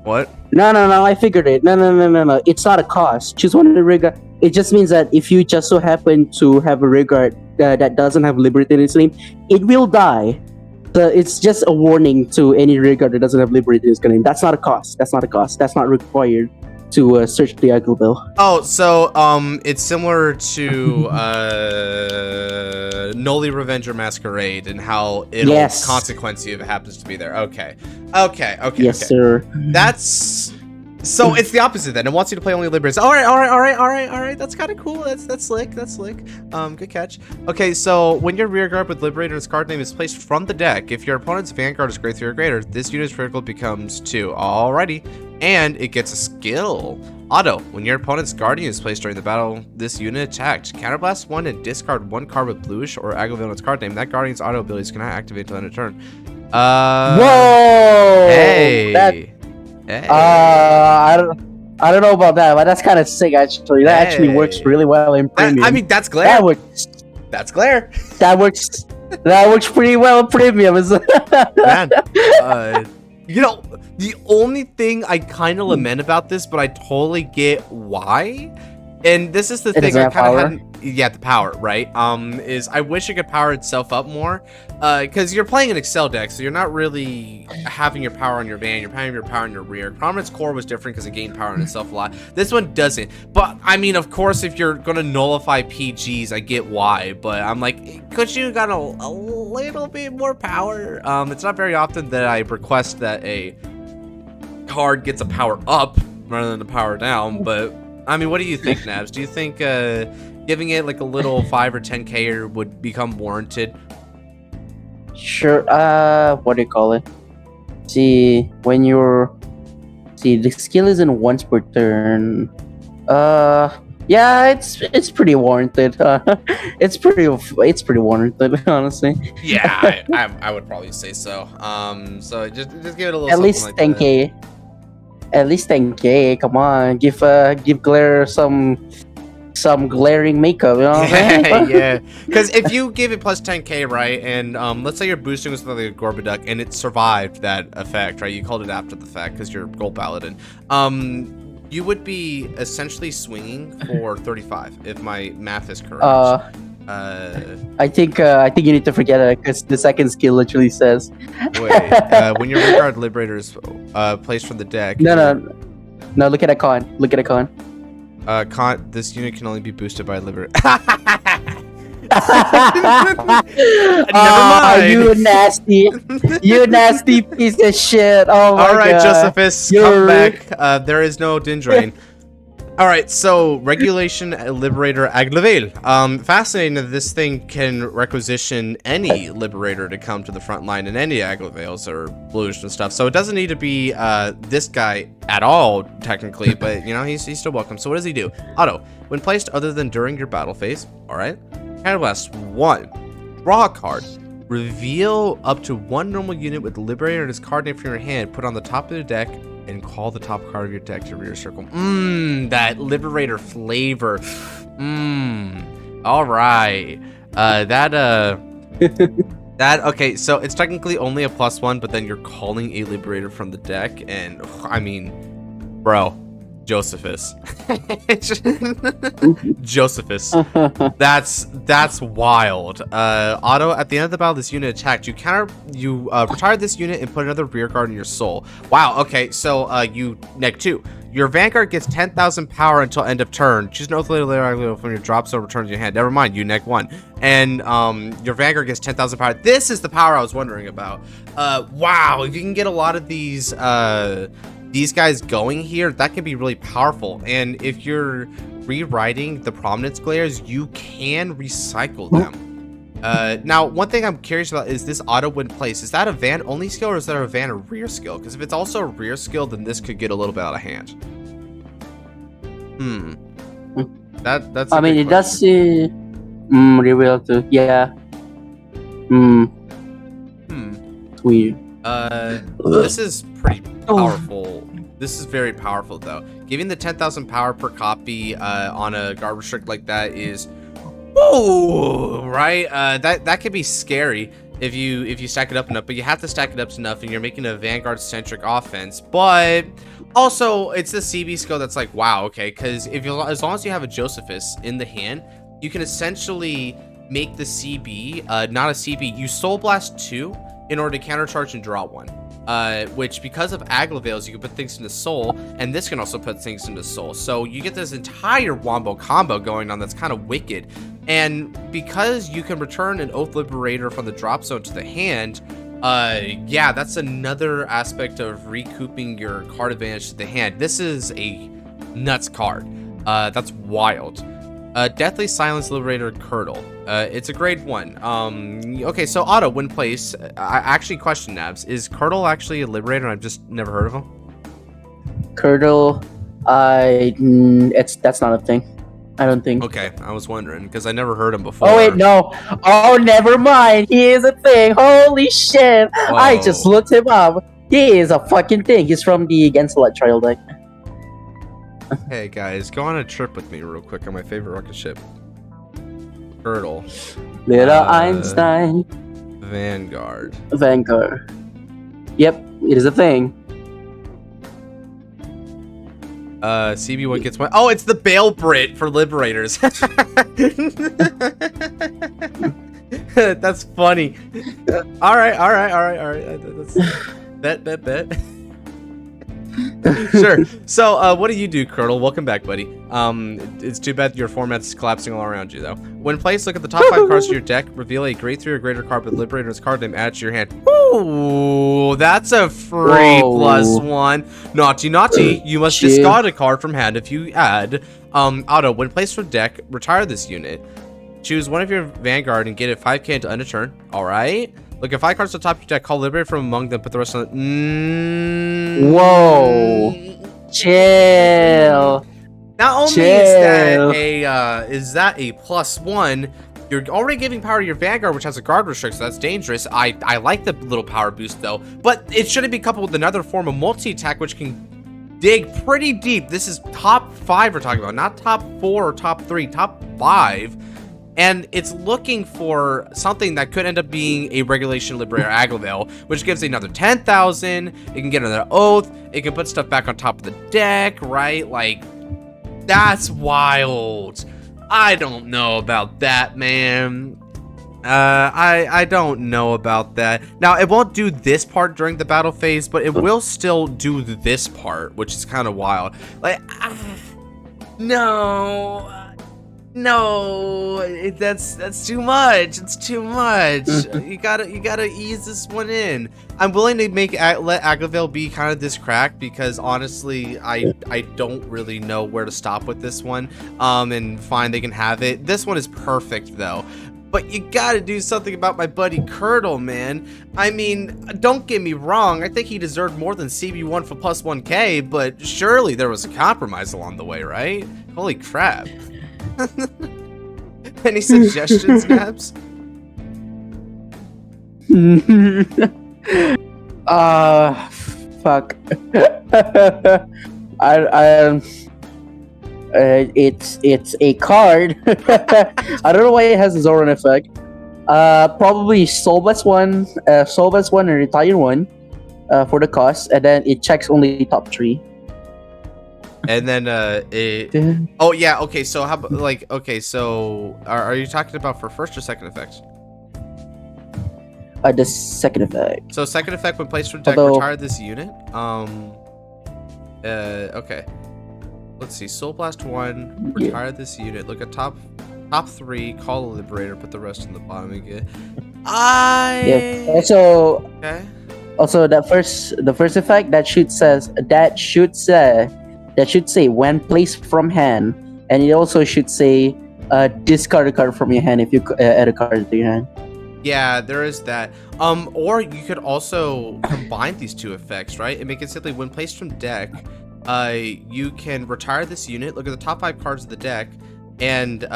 What? No, I figured it. No. It's not a cost. Choose one of the rear guard. It just means that if you just so happen to have a rear guard that doesn't have Liberator in its name, it will die. So it's just a warning to any rear guard that doesn't have Liberator in its name. That's not a cost. That's not required to search the Agravain. Oh, so it's similar to Noli Revenger Masquerade and how it'll consequence you if it happens to be there. Okay. Yes, sir. That's so it's the opposite then. It wants you to play only Liberators. All right. That's kind of cool. That's slick. Good catch. Okay, so when your rear guard with Liberator and its card name is placed from the deck, if your opponent's Vanguard is grade 3 or greater, this unit's critical becomes 2. Alrighty. And it gets a skill. Auto, when your opponent's Guardian is placed during the battle, this unit attacked. Counterblast 1 and discard 1 card with Bluish or Agravain on its card name. That Guardian's auto ability is going to activate until end of turn. Whoa! Hey! I don't know about that, but that's kind of sick actually. That actually works really well in Premium. I mean, that's Glare. That's Glare. That works pretty well in Premium. Man, you know, the only thing I kind of lament about this, but I totally get why, and this is the thing I kind of hadn't. Yeah, the power, right? Is I wish it could power itself up more, because you're playing an Excel deck, so you're not really having your power on your van. You're having your power on your rear. Prominence Core was different because it gained power on itself a lot. This one doesn't. But I mean, of course, if you're gonna nullify PGs, I get why. But I'm like, could you got a little bit more power? It's not very often that I request that a card gets a power up rather than a power down. But I mean, what do you think, Nabs? Do you think giving it like a little 5 or 10k would become warranted? Sure. What do you call it? See, when you're the skill isn't once per turn. Yeah, it's pretty warranted. It's pretty warranted, honestly. Yeah, I would probably say so. So just give it a little. At least like 10k. At least 10k. Come on, give Glare some glaring makeup, you know what I'm saying? Yeah, because if you give it plus 10k, right, and let's say you're boosting with like a Gorbaduck and it survived that effect, right? You called it after the fact because you're Gold Paladin. You would be essentially swinging for 35 if my math is correct. I think you need to forget it because the second skill literally says. Wait, when your Vanguard Liberator is placed from the deck. No. Look at a con. This unit can only be boosted by Liberator. Never mind. You nasty piece of shit. Oh my god. All right, Josephus, come back. There is no Dindrain. All right, so Regulation Liberator Agravain. Fascinating that this thing can requisition any Liberator to come to the front line in any Agravails or Blues and stuff. So it doesn't need to be this guy at all, technically, but you know, he's still welcome. So what does he do? Auto. When placed other than during your battle phase, all right. Counterblast 1. Draw a card. Reveal up to 1 normal unit with Liberator and his card name from your hand. Put on the top of the deck and call the top card of your deck to rear circle. That Liberator flavor. All right. Okay, so it's technically only a +1, but then you're calling a Liberator from the deck, and I mean, bro, Josephus. Josephus. That's wild. Auto, at the end of the battle, this unit attacked. You retire this unit and put another rear guard in your soul. Wow, okay, so you neg 2. Your Vanguard gets 10,000 power until end of turn. Choose an Oath Later from your drop zone, return to your hand. Never mind, you neg 1. And your Vanguard gets 10,000 power. This is the power I was wondering about. Wow, if you can get a lot of these guys going here, that can be really powerful. And if you're rewriting the Prominence Glares, you can recycle them. Now, one thing I'm curious about is this auto when placed. Is that a van only skill or is that a van or rear skill? Because if it's also a rear skill, then this could get a little bit out of hand. That's. I mean, it does reveal too. Yeah. It's weird. This is pretty powerful. This is very powerful though. Giving the 10,000 power per copy on a guard restrict like that is, whoa, right? That could be scary if you stack it up enough, but you have to stack it up enough, and you're making a Vanguard centric offense. But also, it's the CB skill that's like, wow, okay, because as long as you have a Josephus in the hand, you can essentially make the CB not a CB. You Soul Blast 2 in order to countercharge and draw 1. Which, because of Agravails, you can put things into Soul, and this can also put things into Soul. So you get this entire wombo combo going on that's kind of wicked. And because you can return an Oath Liberator from the drop zone to the hand, yeah, that's another aspect of recouping your card advantage to the hand. This is a nuts card. That's wild. Deathly Silence Liberator Curdle. It's a grade 1. Okay, so auto when placed. I actually question Nabs. Is Curdle actually a Liberator? I've just never heard of him. Curdle, that's not a thing. I don't think. Okay, I was wondering because I never heard him before. Oh wait, no. Oh, never mind. He is a thing. Holy shit! Whoa. I just looked him up. He is a fucking thing. He's from the Genslet trial deck. Hey guys, go on a trip with me real quick on my favorite rocket ship. Curdle. Little Einstein. Vanguard. Yep, it is a thing. CB1 gets one. Oh, it's the Bale Brit for Liberators. That's funny. All right. That's bet. Sure. So, what do you do, Curdle? Welcome back, buddy. It's too bad your format's collapsing all around you, though. When placed, look at the top 5 cards of your deck. Reveal a grade 3 or greater card with Liberator's card name added to your hand. Ooh, that's a free +1. Naughty. You must discard a card from hand if you add. Auto, when placed from deck, retire this unit. Choose one of your Vanguard and get it 5k into end of turn. All right. Look at 5 cards to the top of your deck. Call Liberator from among them. Put the rest on it. Whoa. Chill. Not only is that a +1, you're already giving power to your Vanguard, which has a guard restriction, so that's dangerous. I like the little power boost, though. But it shouldn't be coupled with another form of multi-attack, which can dig pretty deep. This is top 5 we're talking about, not top 4 or top 3, top 5. And it's looking for something that could end up being a Regulation Liberator Agravail, which gives another 10,000. It can get another Oath. It can put stuff back on top of the deck, right? Like, that's wild. I don't know about that, man. I don't know about that. Now, it won't do this part during the battle phase, but it will still do this part, which is kind of wild. Like, no. No, that's too much. It's too much. You gotta ease this one in. I'm willing to let Agravain be kind of this crack because honestly, I don't really know where to stop with this one. And fine, they can have it. This one is perfect though. But you gotta do something about my buddy Curdle, man. I mean, don't get me wrong. I think he deserved more than CB1 for plus 1k, but surely there was a compromise along the way, right? Holy crap. Any suggestions, Nabs? Fuck. It's a card. I don't know why it has a Zoran effect. Probably Soul Blast 1, and Retire 1 for the cost, and then it checks only top 3. And then oh yeah, okay, so how about okay, so are you talking about for first or second effect? The second effect. So second effect when placed from deck, retire this unit. Okay. Let's see. Soul Blast 1, retire this unit. Look at top 3, call a Liberator, put the rest in the bottom again. Also the first effect that should say when placed from hand, and it also should say discard a card from your hand if you add a card to your hand. Yeah, there is that. Or you could also combine these two effects, right? And make it simply when placed from deck, you can retire this unit, look at the top 5 cards of the deck, and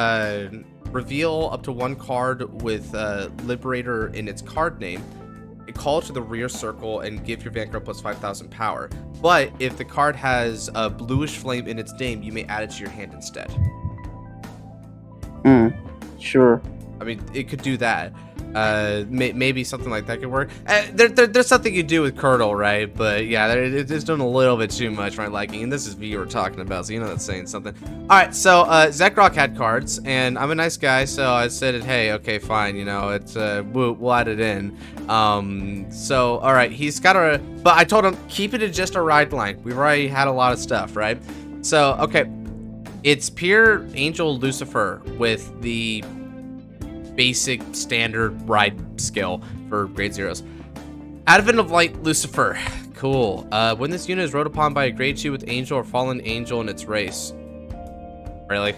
reveal up to 1 card with Liberator in its card name. Call it to the rear circle and give your Vanguard plus 5,000 power. But if the card has a bluish flame in its name, you may add it to your hand instead. Sure. I mean, it could do that. Maybe something like that could work. There's something you do with Curdle, right? But yeah, it's doing a little bit too much for my liking. And this is V we're talking about, so you know that's saying something. All right, so Zekrok had cards, and I'm a nice guy, so I said, hey, okay, fine, you know, it's we'll add it in. So all right, he's got a, but I told him keep it at just a ride line. We've already had a lot of stuff, right? So okay, it's pure Angel Lucifer with the basic standard ride skill for grade 0s. Advent of Light Lucifer. Cool. When this unit is rode upon by a grade 2 with angel or fallen angel in its race. Really?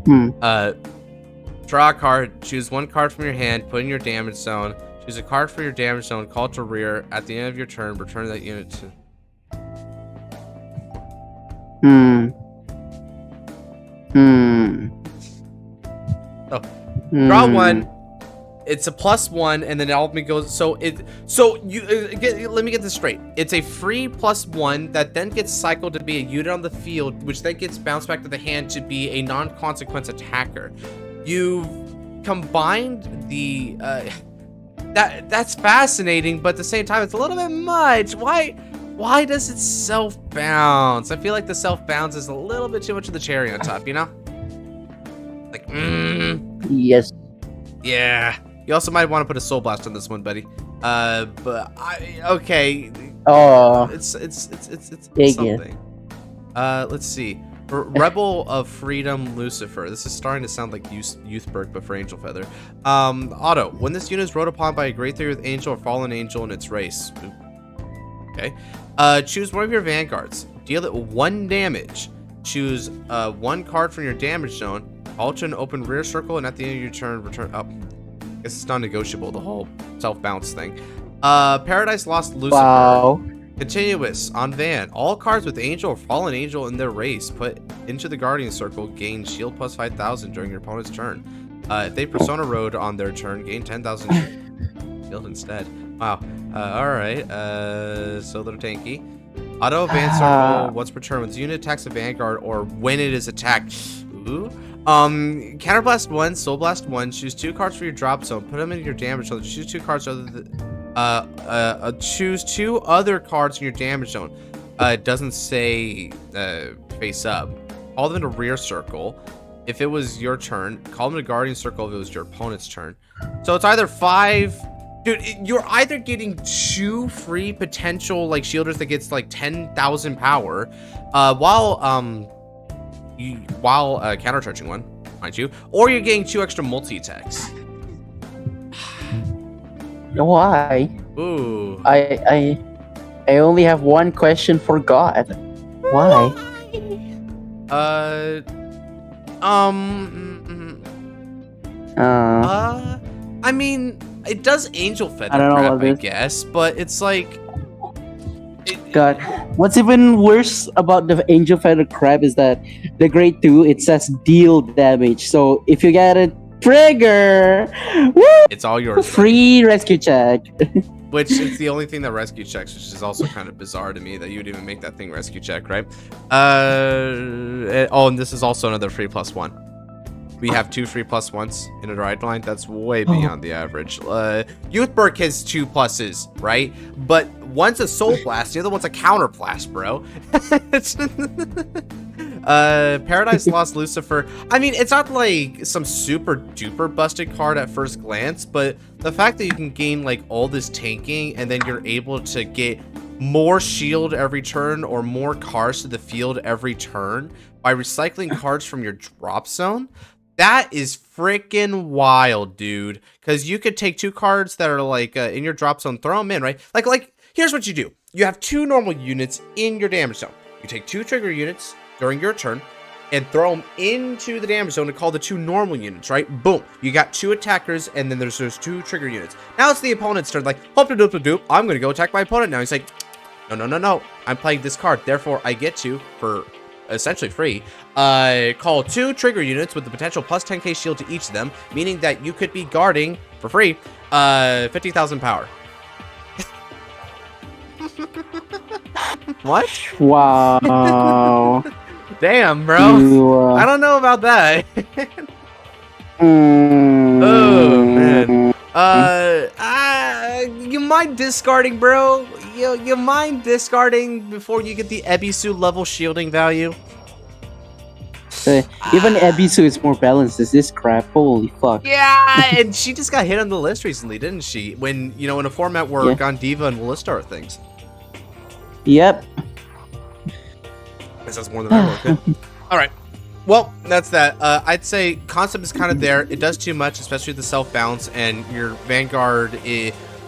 Draw a card, choose 1 card from your hand, put in your damage zone, choose a card for your damage zone, call it to rear. At the end of your turn, return that unit to Draw 1. It's a +1, and then it ultimately goes. So let me get this straight. It's a free +1 that then gets cycled to be a unit on the field, which then gets bounced back to the hand to be a non-consequence attacker. You've combined the that's fascinating, but at the same time, it's a little bit much. Why does it self-bounce? I feel like the self-bounce is a little bit too much of the cherry on top, you know? Like, Yes. Yeah. You also might want to put a Soul Blast on this one, buddy. But okay. Oh. It's something. Let's see. Rebel of Freedom Lucifer. This is starting to sound like Youthberg, but for Angel Feather. Auto. When this unit is rode upon by a Great 3 with Angel or Fallen Angel in its race. Okay. Choose one of your Vanguards. Deal it 1 damage. Choose 1 card from your damage zone. Alter an open rear circle, and at the end of your turn, return up. I guess it's non-negotiable, the whole self-bounce thing. Paradise Lost Lucifer. Wow. Continuous on Van. All cards with Angel or Fallen Angel in their race put into the Guardian Circle gain shield plus 5,000 during your opponent's turn. If they Persona Road on their turn, gain 10,000 shield instead. Wow. Alright. So they're tanky. Auto Advance Circle once per turn when the unit attacks a Vanguard or when it is attacked. Ooh. Counterblast 1, Soul Blast 1, choose 2 cards for your drop zone, put them into your damage zone, choose 2 cards other than, choose 2 other cards in your damage zone. It doesn't say, face up. Call them into rear circle if it was your turn, call them to Guardian Circle if it was your opponent's turn. So it's either 5, dude, you're either getting 2 free potential, like, shielders that gets, like, 10,000 power, while counter-charging 1. mind you, or you're getting 2 extra multi-attacks. Why? Ooh. I only have one question for God. Why? I mean, it does angel feather I don't know crap, about I this. guess, but it's like, God, what's even worse about the Angel Feather Crab is that the grade 2 it says deal damage. So if you get a trigger, woo, it's all yours. free rescue check. Which is the only thing that rescue checks, which is also kind of bizarre to me that you would even make that thing rescue check, right? Oh, and this is also another free +1. We have 2 free +1s in a ride line. That's way beyond the average. Youthberg has 2 pluses, right? But one's a soul blast, the other one's a counter blast, bro. Paradise Lost Lucifer. I mean, it's not like some super duper busted card at first glance, but the fact that you can gain like all this tanking and then you're able to get more shield every turn or more cards to the field every turn by recycling cards from your drop zone, that is freaking wild, dude. Because you could take 2 cards that are like in your drop zone, throw them in, right? Like here's what you do. You have 2 normal units in your damage zone. You take 2 trigger units during your turn and throw them into the damage zone to call the 2 normal units, right? Boom. You got 2 attackers and then there's those 2 trigger units. Now it's the opponent's turn. Like, hope to doop. I'm going to go attack my opponent now. He's like, no. I'm playing this card. Therefore, I get to, for essentially free, call 2 trigger units with the potential plus 10k shield to each of them, meaning that you could be guarding for free 50,000 power. What? Wow. Damn, bro. I don't know about that. Oh man. You mind discarding, bro? You mind discarding before you get the Ebisu level shielding value? Even Ebisu is more balanced as this crap. Holy fuck. Yeah, and she just got hit on the list recently, didn't she? When, you know, in a format where Gondiva and Ballista are things. Yep. Guess that's more than I wrote. Alright. Well, that's that. I'd say concept is kind of there. It does too much, especially the self-balance, and your Vanguard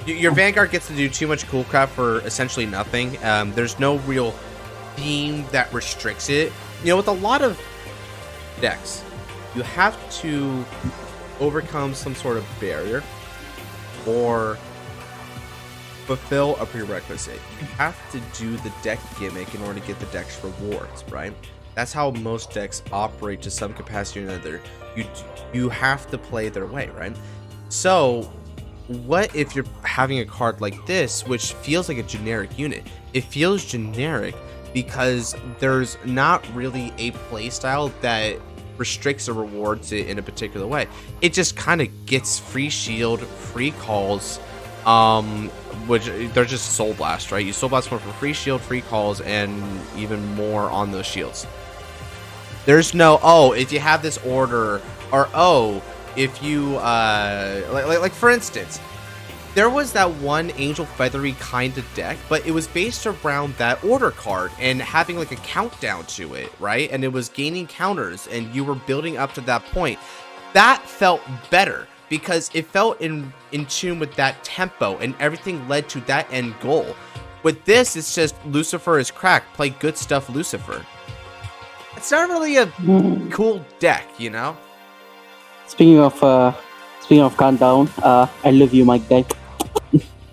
your Vanguard gets to do too much cool crap for essentially nothing. There's no real theme that restricts it. You know, with a lot of decks, you have to overcome some sort of barrier or fulfill a prerequisite. You have to do the deck gimmick in order to get the deck's rewards, right? That's how most decks operate to some capacity or another. You have to play their way, right? So what if you're having a card like this, which feels like a generic unit? It feels generic because there's not really a playstyle that restricts or rewards it in a particular way. It just kind of gets free shield, free calls, which they're just soul blast, right? You soul blast more for free shield, free calls, and even more on those shields. There's no, oh, if you have this order, or oh, if you like for instance, there was that one Angel Feathery kind of deck, but it was based around that order card and having like a countdown to it, right? And it was gaining counters and you were building up to that point. That felt better because it felt in tune with that tempo and everything led to that end goal. With this, it's just Lucifer is cracked. Play good stuff, Lucifer. It's not really a cool deck, you know? Speaking of countdown, I love you, Mike Deck.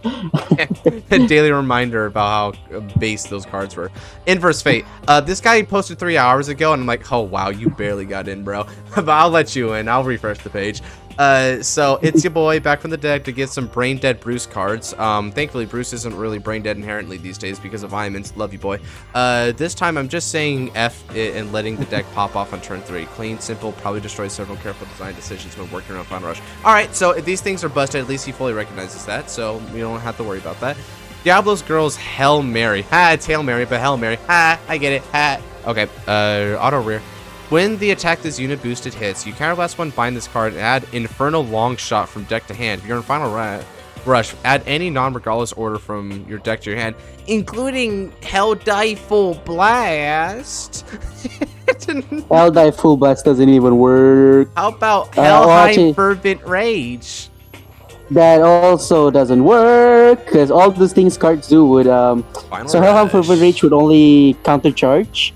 A daily reminder about how base those cards were. Inverse Fate. This guy posted 3 hours ago, and I'm like, oh wow, you barely got in, bro. But I'll let you in. I'll refresh the page. So it's your boy back from the deck to get some brain dead Bruce cards. Thankfully Bruce isn't really brain dead inherently these days because of Imans. Love you, boy. This time I'm just saying F it and letting the deck pop off on turn 3. Clean, simple, probably destroys several careful design decisions when working around Final Rush. Alright, so if these things are busted, at least he fully recognizes that, so we don't have to worry about that. Diablo's Girl's Hail Mary. Ha, it's Hail Mary, but Hail Mary. Ha, I get it. Ha. Okay, auto rear. When the attack this unit boosted hits, you counterblast one, bind this card, and add Infernal Long Shot from deck to hand. If you're in Final Rush, add any non-regardless order from your deck to your hand, including Hell Die Full Blast. Eldai Full Blast doesn't even work. How about Hellheim actually, Fervent Rage? That also doesn't work because all those things cards do would so Hellheim Fervent Rage would only countercharge,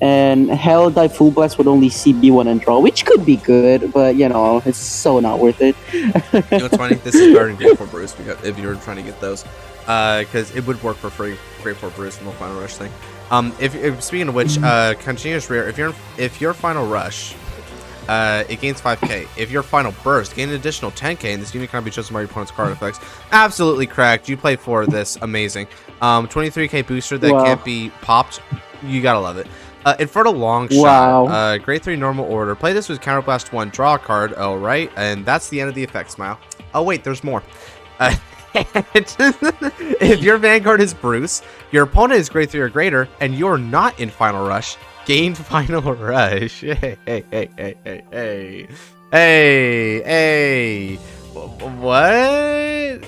and Helldive Full Blast would only CB1 and draw, which could be good, but you know it's so not worth it. You know what's funny? This is Garden Grade 4 Bruce because if you were trying to get those, because it would work for free. Grade 4 Bruce from the Final Rush thing. If speaking of which, continuous rare. If your Final Rush. It gains 5k. If your final burst, gain an additional 10k, and this unit cannot be chosen by your opponent's card effects. Absolutely cracked. You play for this. Amazing. 23k booster that can't be popped. You gotta love it. Infernal Long Shot. Grade 3 normal order. Play this with Counterblast 1. Draw a card. Oh, right. And that's the end of the effect, Smile. Oh, wait. There's more. If your Vanguard is Bruce, your opponent is grade 3 or greater, and you're not in Final Rush, gain Final Rush. Hey. What?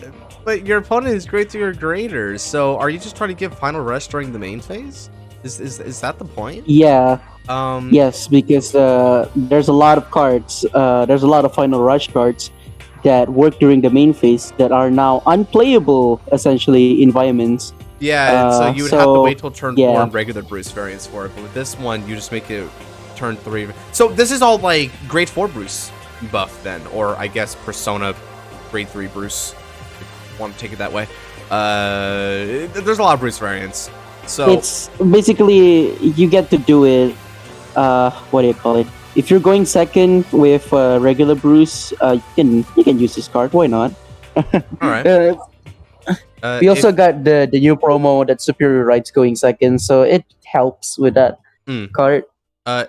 But your opponent is grade 3 or greater, so are you just trying to give Final Rush during the main phase? Is that the point? Yeah. Yes, because there's a lot of cards. There's a lot of Final Rush cards that work during the main phase that are now unplayable, essentially, environments. Yeah, and so you would have to wait till turn 4 on regular Bruce variants for it, but with this one, you just make it turn 3. So this is all like grade 4 Bruce buff then, or I guess Persona grade 3 Bruce, if you want to take it that way. There's a lot of Bruce variants. So it's basically, you get to do it, what do you call it? If you're going second with regular Bruce, you can use this card, why not? Alright. We also got the new promo that Superior Rights going second, so it helps with that card.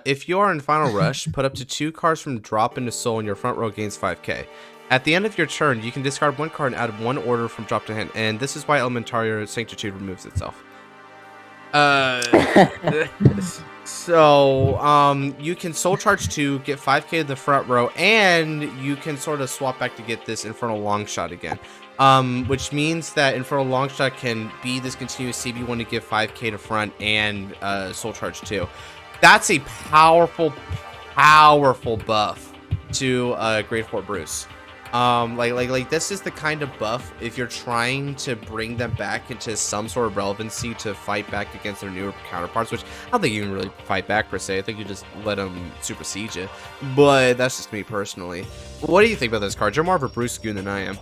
If you are in Final Rush, put up to 2 cards from drop into soul in your front row gains 5k. At the end of your turn, you can discard 1 card and add 1 order from drop to hand, and this is why Elementaria Sanctitude removes itself. So, you can soul charge 2, get 5k in the front row, and you can sort of swap back to get this Infernal Longshot again. Which means that Infernal Longshot can be this continuous CB1 to give 5k to front and soul charge 2. That's a powerful buff to grade 4 Bruce. Like this is the kind of buff if you're trying to bring them back into some sort of relevancy to fight back against their newer counterparts, which I don't think you can really fight back per se. I think you just let them supersede you. But that's just me personally. What do you think about this card? You're more of a Bruce goon than I am.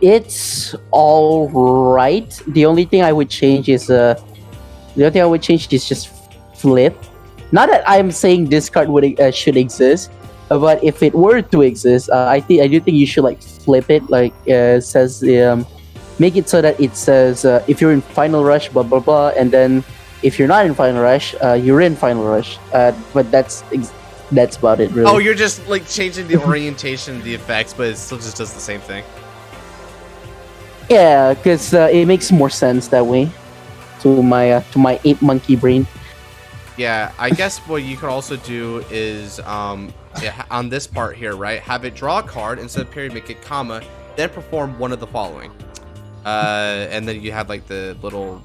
It's all right. The only thing I would change is just flip. Not that I'm saying this card should exist, but if it were to exist, I do think you should like flip it. Like says, make it so that it says if you're in Final Rush, blah blah blah, and then if you're not in Final Rush, you're in Final Rush. But that's about it, really. Oh, you're just like changing the orientation of the effects, but it still just does the same thing. Yeah, because it makes more sense that way to my ape monkey brain. Yeah, I guess what you could also do is on this part here, right? Have it draw a card, instead of period, make it comma, then perform one of the following. And then you have like the little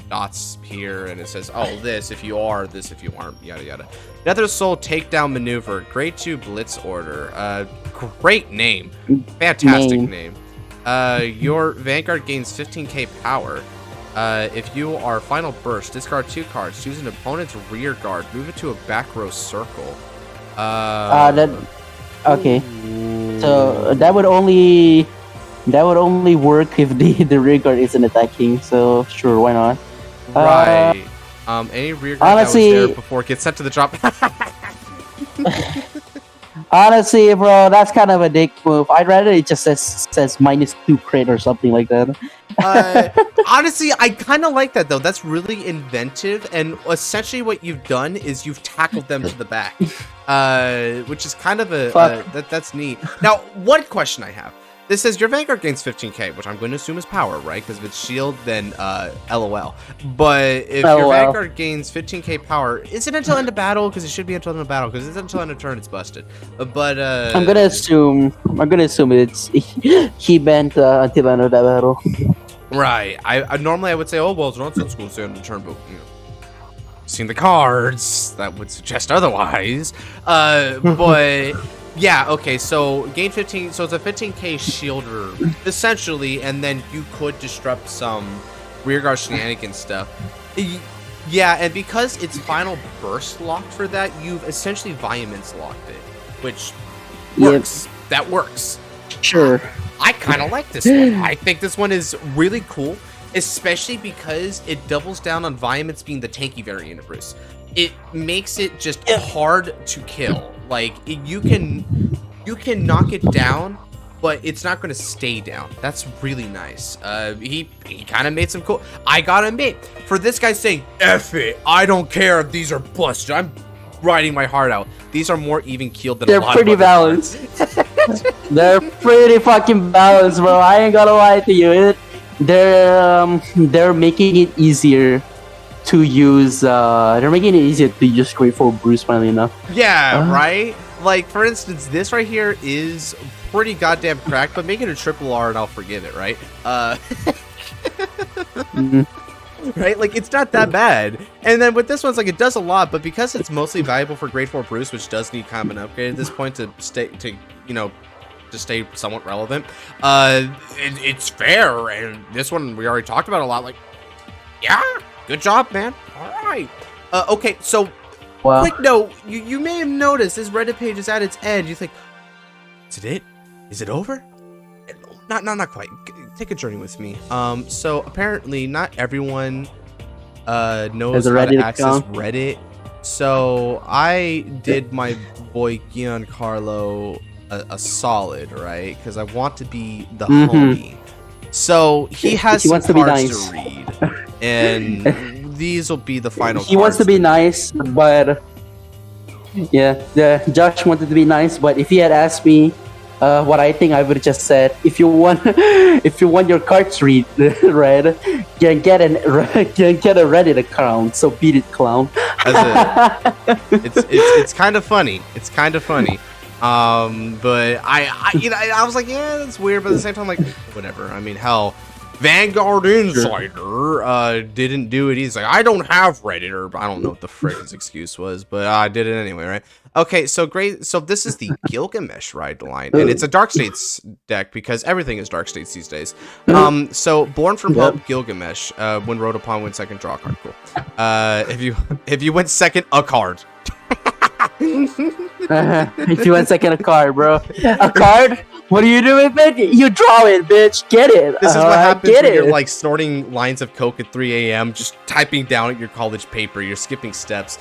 dots here, and it says, oh, this if you are, this if you aren't, yada yada. Nether Soul Takedown Maneuver, grade 2 Blitz Order. Great name. Fantastic name. Your Vanguard gains 15k power. If you are Final Burst, discard 2 cards, choose an opponent's rear guard, move it to a back row circle. Okay. So that would only work if the rear guard isn't attacking. So sure, why not? Right. Any rear guard honestly, that was there before it gets sent to the drop. Honestly, bro, that's kind of a dick move. I'd rather it just says -2 crit or something like that. Honestly, I kind of like that though. That's really inventive, and essentially what you've done is you've tackled them to the back, which is kind of that's neat. Now, one question I have: this says your Vanguard gains 15k, which I'm going to assume is power, right? Because if it's shield, then LOL. But if your Vanguard gains 15k power, is it until end of battle? Because it should be until end of battle. Because it's until end of turn, it's busted. But I'm gonna assume it's he bent until end of that battle. Right. I normally I would say, oh well, it's nonsense school say on the turn, but seeing the cards that would suggest otherwise. But yeah, okay. So gain 15. So it's a 15k shielder essentially, and then you could disrupt some rearguard shenanigans stuff. Yeah, and because it's final burst locked for that, you've essentially Vehemence locked it, which works. Yep. That works. Sure. I kind of like this one. I think this one is really cool, especially because it doubles down on Vehemence being the tanky variant of Bruce. It makes it just hard to kill. Like you can knock it down, but it's not going to stay down. That's really nice. He kind of made some cool. I gotta admit, for this guy saying "F it," I don't care if these are busted. I'm riding my heart out. These are more even keeled than they're a lot pretty of balanced. They're pretty fucking balanced, bro. I ain't gonna lie to you. They're making it easier to use. They're making it easier to use Grateful Bruce. Finally enough. Yeah, right. Like for instance, this right here is pretty goddamn cracked, but make it a triple R and I'll forgive it, right? Right? Like it's not that bad. And then with this one's like it does a lot, but because it's mostly valuable for grade 4 Bruce, which does need kind of an upgrade at this point to stay somewhat relevant. It's fair, and this one we already talked about a lot. Like, yeah, good job, man. All right. Okay, so quick note, you may have noticed this Reddit page is at its end. You think, is it? Is it over? Not quite. Take a journey with me. So apparently not everyone knows how to access Reddit. So I did my boy Giancarlo a solid, right? Because I want to be the homie. So he has some cards to read, and these will be the final. He wants to be nice, but Josh wanted to be nice. But if he had asked me what I think, I would have just said, if you want your cards read, right, can get a Reddit account. So beat it, clown. It's kind of funny. It's kind of funny. But I was like, yeah, that's weird. But at the same time, like, whatever. I mean, hell, Vanguard Insider didn't do it. He's like, I don't have Reddit, or I don't know what the frick his excuse was, but I did it anyway, right? Okay, so great. So this is the Gilgamesh ride line, and it's a Dark States deck because everything is Dark States these days. So Born from Hope Gilgamesh. When wrote upon, win second, draw a card. Cool. If you went second, a card. If you went second, a card, bro. A card? What do you do with it? You draw it, bitch. Get it. This is what happens when you're like snorting lines of coke at 3 a.m. just typing down at your college paper. You're skipping steps.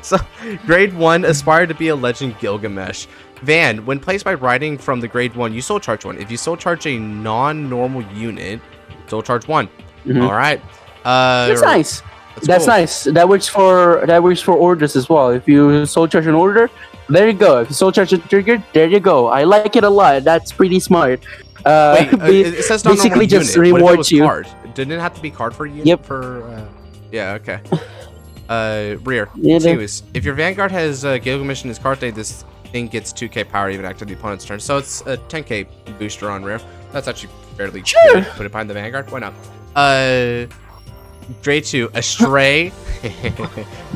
So, grade 1, aspire to be a legend Gilgamesh. Van, when placed by riding from the grade 1, you soul charge 1. If you soul charge a non-normal unit, soul charge 1. All right. That's nice. That's cool. Nice. That works for orders as well. If you soul charge an order, there you go. If you soul charge a trigger, there you go. I like it a lot. That's pretty smart. Wait, it says not basically just unit. rewards you. Card? Didn't it have to be card for you? Yep. Yeah. Okay. Rear. Yeah, Anyways, if your Vanguard has Gilgamesh in his card day, this thing gets 2k power even after the opponent's turn. So it's a 10k booster on rear. That's actually fairly good. Put it behind the Vanguard. Why not? Grade 2, Astray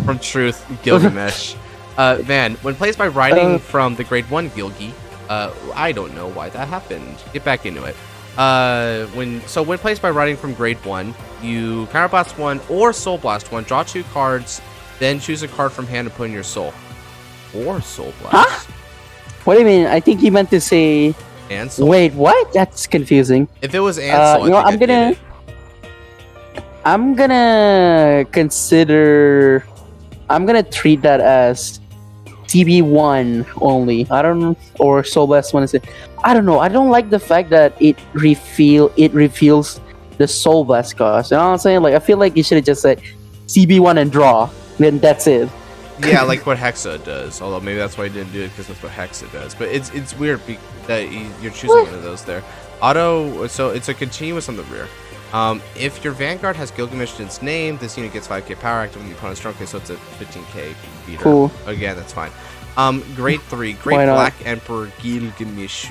from Truth, Gilgamesh. Van, when placed by riding from the grade 1 Gilgi, I don't know why that happened. Get back into it. When placed by riding from grade 1, you counterblast 1 or soul blast 1, draw 2 cards, then choose a card from hand and put in your soul. Or soul blast. Huh? What do you mean? I think he meant to say. And soul. Wait, what? That's confusing. If it was and soul, I'm gonna treat that as TB1 only. I don't know, or Soul Blast 1 is it. I don't know. I don't like the fact that it reveals the Soul Blast cost. You know what I'm saying? Like, I feel like you should have just said TB1 and draw. Then that's it. Yeah, like what Hexa does. Although maybe that's why I didn't do it, because that's what Hexa does. But it's weird that you're choosing one of those there. Auto, so it's a continuous on the rear. If your Vanguard has Gilgamesh in its name, this unit gets 5k power active when the opponent's drunk, so it's a 15k beater. Cool. Again, that's fine. Grade 3, Great Black Emperor Gilgamesh.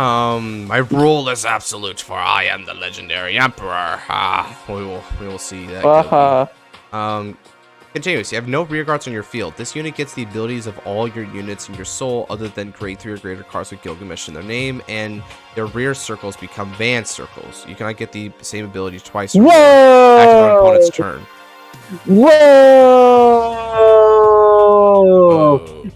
My rule is absolute, for I am the legendary emperor. We will see that. Continuous. You have no rear guards on your field. This unit gets the abilities of all your units in your soul other than grade 3 or greater cards with Gilgamesh in their name, and their rear circles become van circles. You cannot get the same ability twice or more. Active on opponent's turn. Whoa!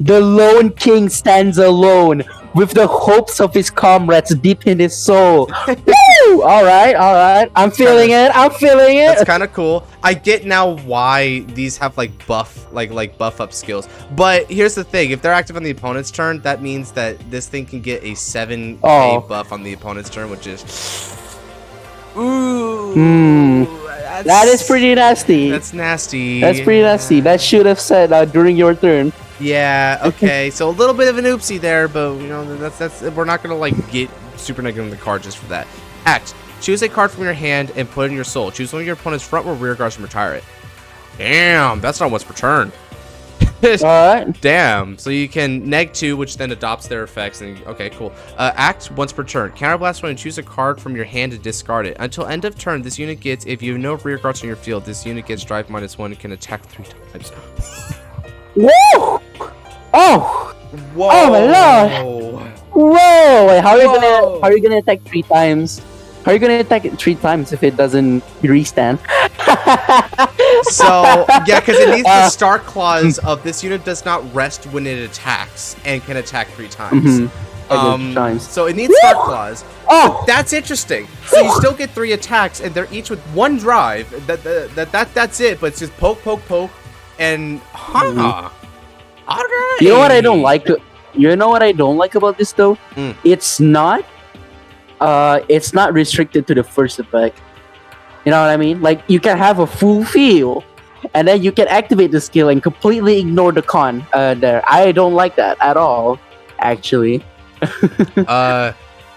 The lone king stands alone with the hopes of his comrades deep in his soul. Woo! All right. I'm feeling it. That's kind of cool. I get now why these have like buff up skills. But here's the thing: if they're active on the opponent's turn, that means that this thing can get a 7k buff on the opponent's turn, which is that is pretty nasty. That's nasty. That's pretty nasty. That should have said during your turn. Yeah. Okay. So a little bit of an oopsie there, but you know that's we're not gonna like get super negative on the card just for that. Act. Choose a card from your hand and put it in your soul. Choose one of your opponent's front or rear guards and retire it. Damn, that's not once per turn. Alright. Damn. So you can -2, which then adopts their effects. And okay, cool. Act once per turn. Counterblast one and choose a card from your hand and discard it. Until end of turn, this unit gets, if you have no rear guards on your field, this unit gets drive -1 and can attack 3 times. Woo! Oh! Whoa! Oh my lord! Whoa! Wait, how are you gonna attack 3 times? How are you gonna attack it 3 times if it doesn't restand? So yeah, because it needs the start clause of this unit does not rest when it attacks and can attack 3 times. So it needs start clause. Oh, that's interesting. So you still get 3 attacks, and they're each with 1 drive. That's it. But it's just poke, and alright. You know what I don't like? You know what I don't like about this though? It's not restricted to the first effect. You know what I mean? Like you can have a full feel, and then you can activate the skill and completely ignore the con there. I don't like that at all, actually.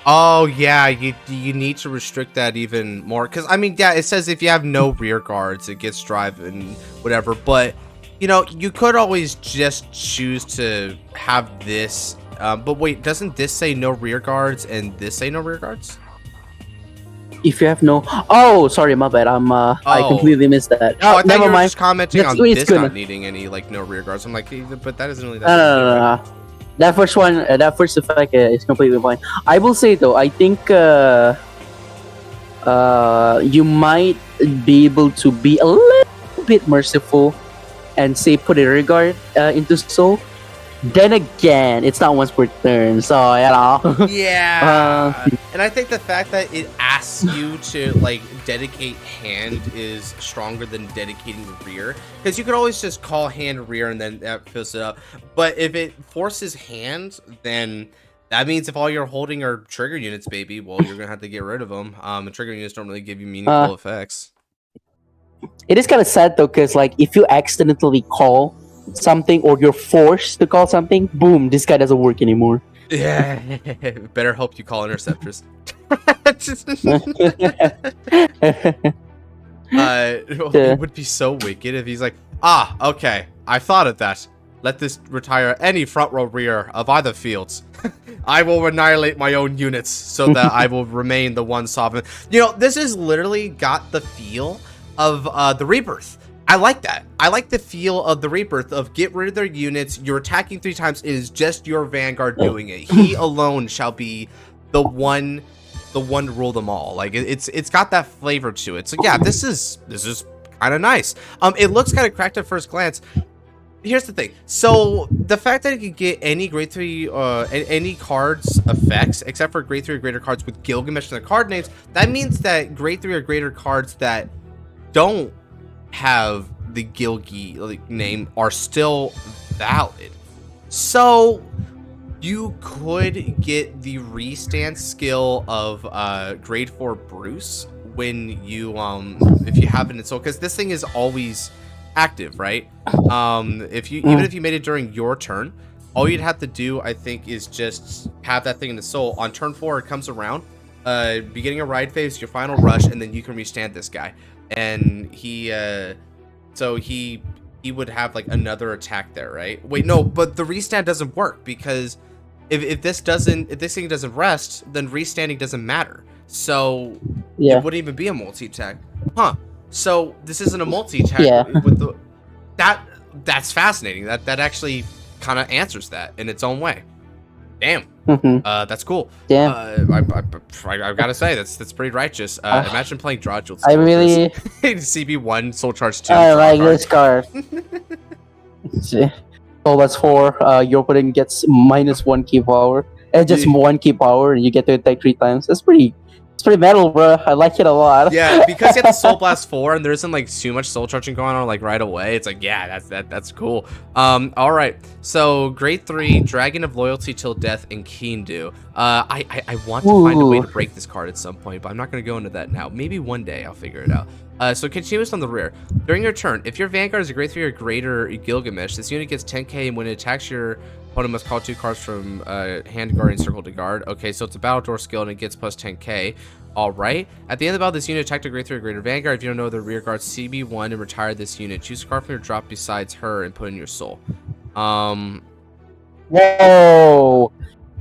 Oh yeah, you need to restrict that even more, because I mean, yeah, it says if you have no rear guards, it gets drive and whatever. But you know, you could always just choose to have this. But wait, doesn't this say no rear guards and this say no rear guards? If you have no, oh, sorry, my bad. I completely missed that. Oh, I thought never you were mind. just commenting on It's this not needing any like no rear guards. I'm like, but that isn't really that. No. That first one, that first effect is completely fine. I will say though, I think you might be able to be a little bit merciful and say put a rear guard into soul. Then again, it's not once per turn, so you know. Yeah. And I think the fact that it asks you to like dedicate hand is stronger than dedicating rear, because you could always just call hand rear and then that fills it up. But if it forces hand, then that means if all you're holding are trigger units, baby, well, you're gonna have to get rid of them. And trigger units don't really give you meaningful effects. It is kind of sad though, because like if you accidentally call something or you're forced to call something, boom, this guy doesn't work anymore. Yeah. Better hope you call interceptors. It would be so wicked if he's like, okay, I thought of that. Let this retire any front row rear of either fields. I will annihilate my own units so that I will remain the one sovereign. You know, this has literally got the feel of the Rebirth. I like that. I like the feel of the Rebirth of get rid of their units. You're attacking 3 times. It is just your Vanguard doing it. He alone shall be the one to rule them all. Like it's got that flavor to it. So yeah, this is kind of nice. It looks kind of cracked at first glance. Here's the thing. So the fact that it can get any grade 3 any cards effects except for grade 3 or greater cards with Gilgamesh in the card names, that means that grade 3 or greater cards that don't have the Gilgi name are still valid. So you could get the restand skill of grade 4 Bruce when you if you have it in soul, because this thing is always active, right? If you even if you made it during your turn, all you'd have to do, I think, is just have that thing in the soul. On turn 4 it comes around, beginning a ride phase, your final rush, and then you can restand this guy. And he would have like another attack there, right? Wait, no, but the restand doesn't work because if this thing doesn't rest, then restanding doesn't matter. So Yeah. it wouldn't even be a multi-attack. Huh. So this isn't a multi-attack Yeah. with the that's fascinating. That actually kind of answers that in its own way. Damn. That's cool. Damn. I gotta say that's pretty righteous. Imagine playing Draw Jewel. I really CB1 Soul Charge 2. I like this card. So that's 4. Your opponent gets -1 key power, and just 1 key power, and you get to attack 3 times. It's pretty metal, bro. I like it a lot. Yeah, because you have the Soul Blast 4, and there isn't like too much soul charging going on like right away. It's like, yeah, that's cool. All right. So grade 3, Dragon of Loyalty till Death, and Keendu. I want to find a way to break this card at some point, but I'm not gonna go into that now. Maybe one day I'll figure it out. So continuous on the rear. During your turn, if your Vanguard is a grade 3 or greater Gilgamesh, this unit gets 10k, and when it attacks, your opponent must call 2 cards from hand, guardian circle to guard. Okay, so it's a battle door skill, and it gets plus 10k. All right. At the end of the battle, this unit attacked a grade 3 or greater Vanguard. If you don't know the rear guard, CB1 and retire this unit. Choose a card from your drop besides her and put in your soul. Whoa.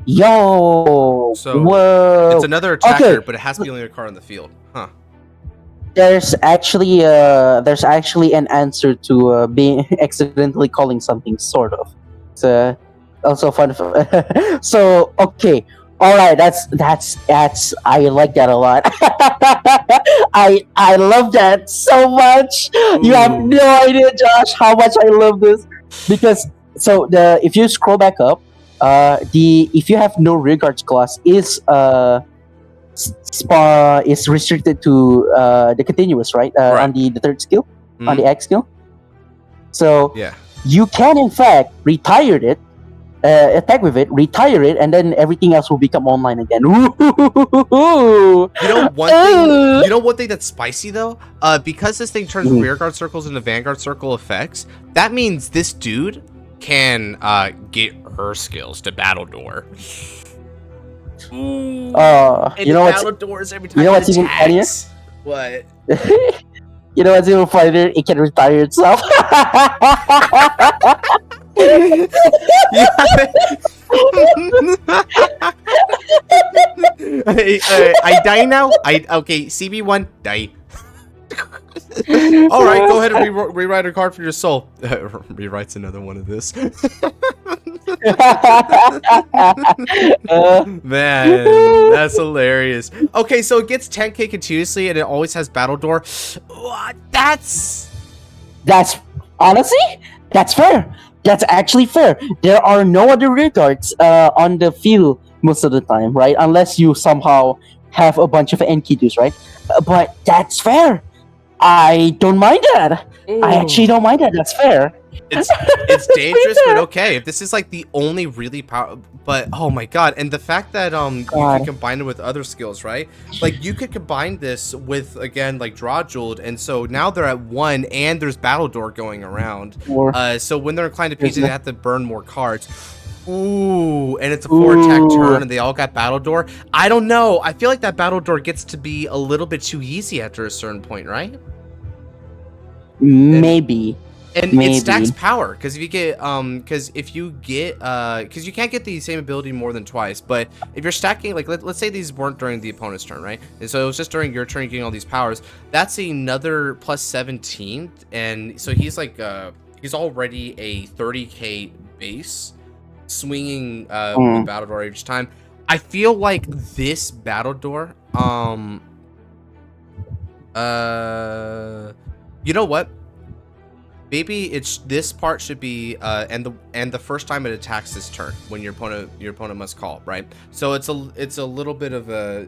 Yo. So whoa. it's another attacker, but it has to be only a card on the field. Huh. There's actually an answer to being accidentally calling something, sort of. It's also fun. So okay, all right. That's I like that a lot. I love that so much. Ooh. You have no idea, Josh, how much I love this. Because if you scroll back up, if you have no rear guards class is restricted to the continuous, right? Right. On the third skill, on the X skill. So yeah, you can in fact retire it, attack with it, retire it, and then everything else will become online again. You know one thing that's spicy though? Because this thing turns rear guard circles into Vanguard circle effects, that means this dude can get her skills to battle door. Ooh, you know what's doors every time what's even funnier? What? You know what's even funnier? It can retire itself. I die now. Okay. CB1 die. All right, go ahead and rewrite a card for your soul. Rewrites another one of this. Man, that's hilarious. Okay, so it gets 10k continuously, and it always has battle door. That's honestly, that's fair. That's actually fair. There are no other rear guards on the field most of the time, right? Unless you somehow have a bunch of Enkidus, right? But that's fair. I don't mind that. Ooh. I actually don't mind that. That's fair. It's dangerous, but okay. If this is like the only really power, but oh my god, and the fact that you can combine it with other skills, right? Like you could combine this with again like Draw Jeweled, and so now they're at 1, and there's Battle Door going around. So when they're inclined to PC, they have to burn more cards. Ooh, and it's a 4 attack turn, and they all got Battle Door. I don't know. I feel like that Battle Door gets to be a little bit too easy after a certain point, right? Maybe. And it stacks power because if you get because you can't get the same ability more than twice, but if you're stacking, like let's say these weren't during the opponent's turn, right? And so it was just during your turn getting all these powers. That's another plus 17, and so he's like he's already a 30k base swinging with Battle Door each time. I feel like this Battle Door you know what? Maybe this part should be and the first time it attacks this turn when your opponent must call, right? So it's a little bit of a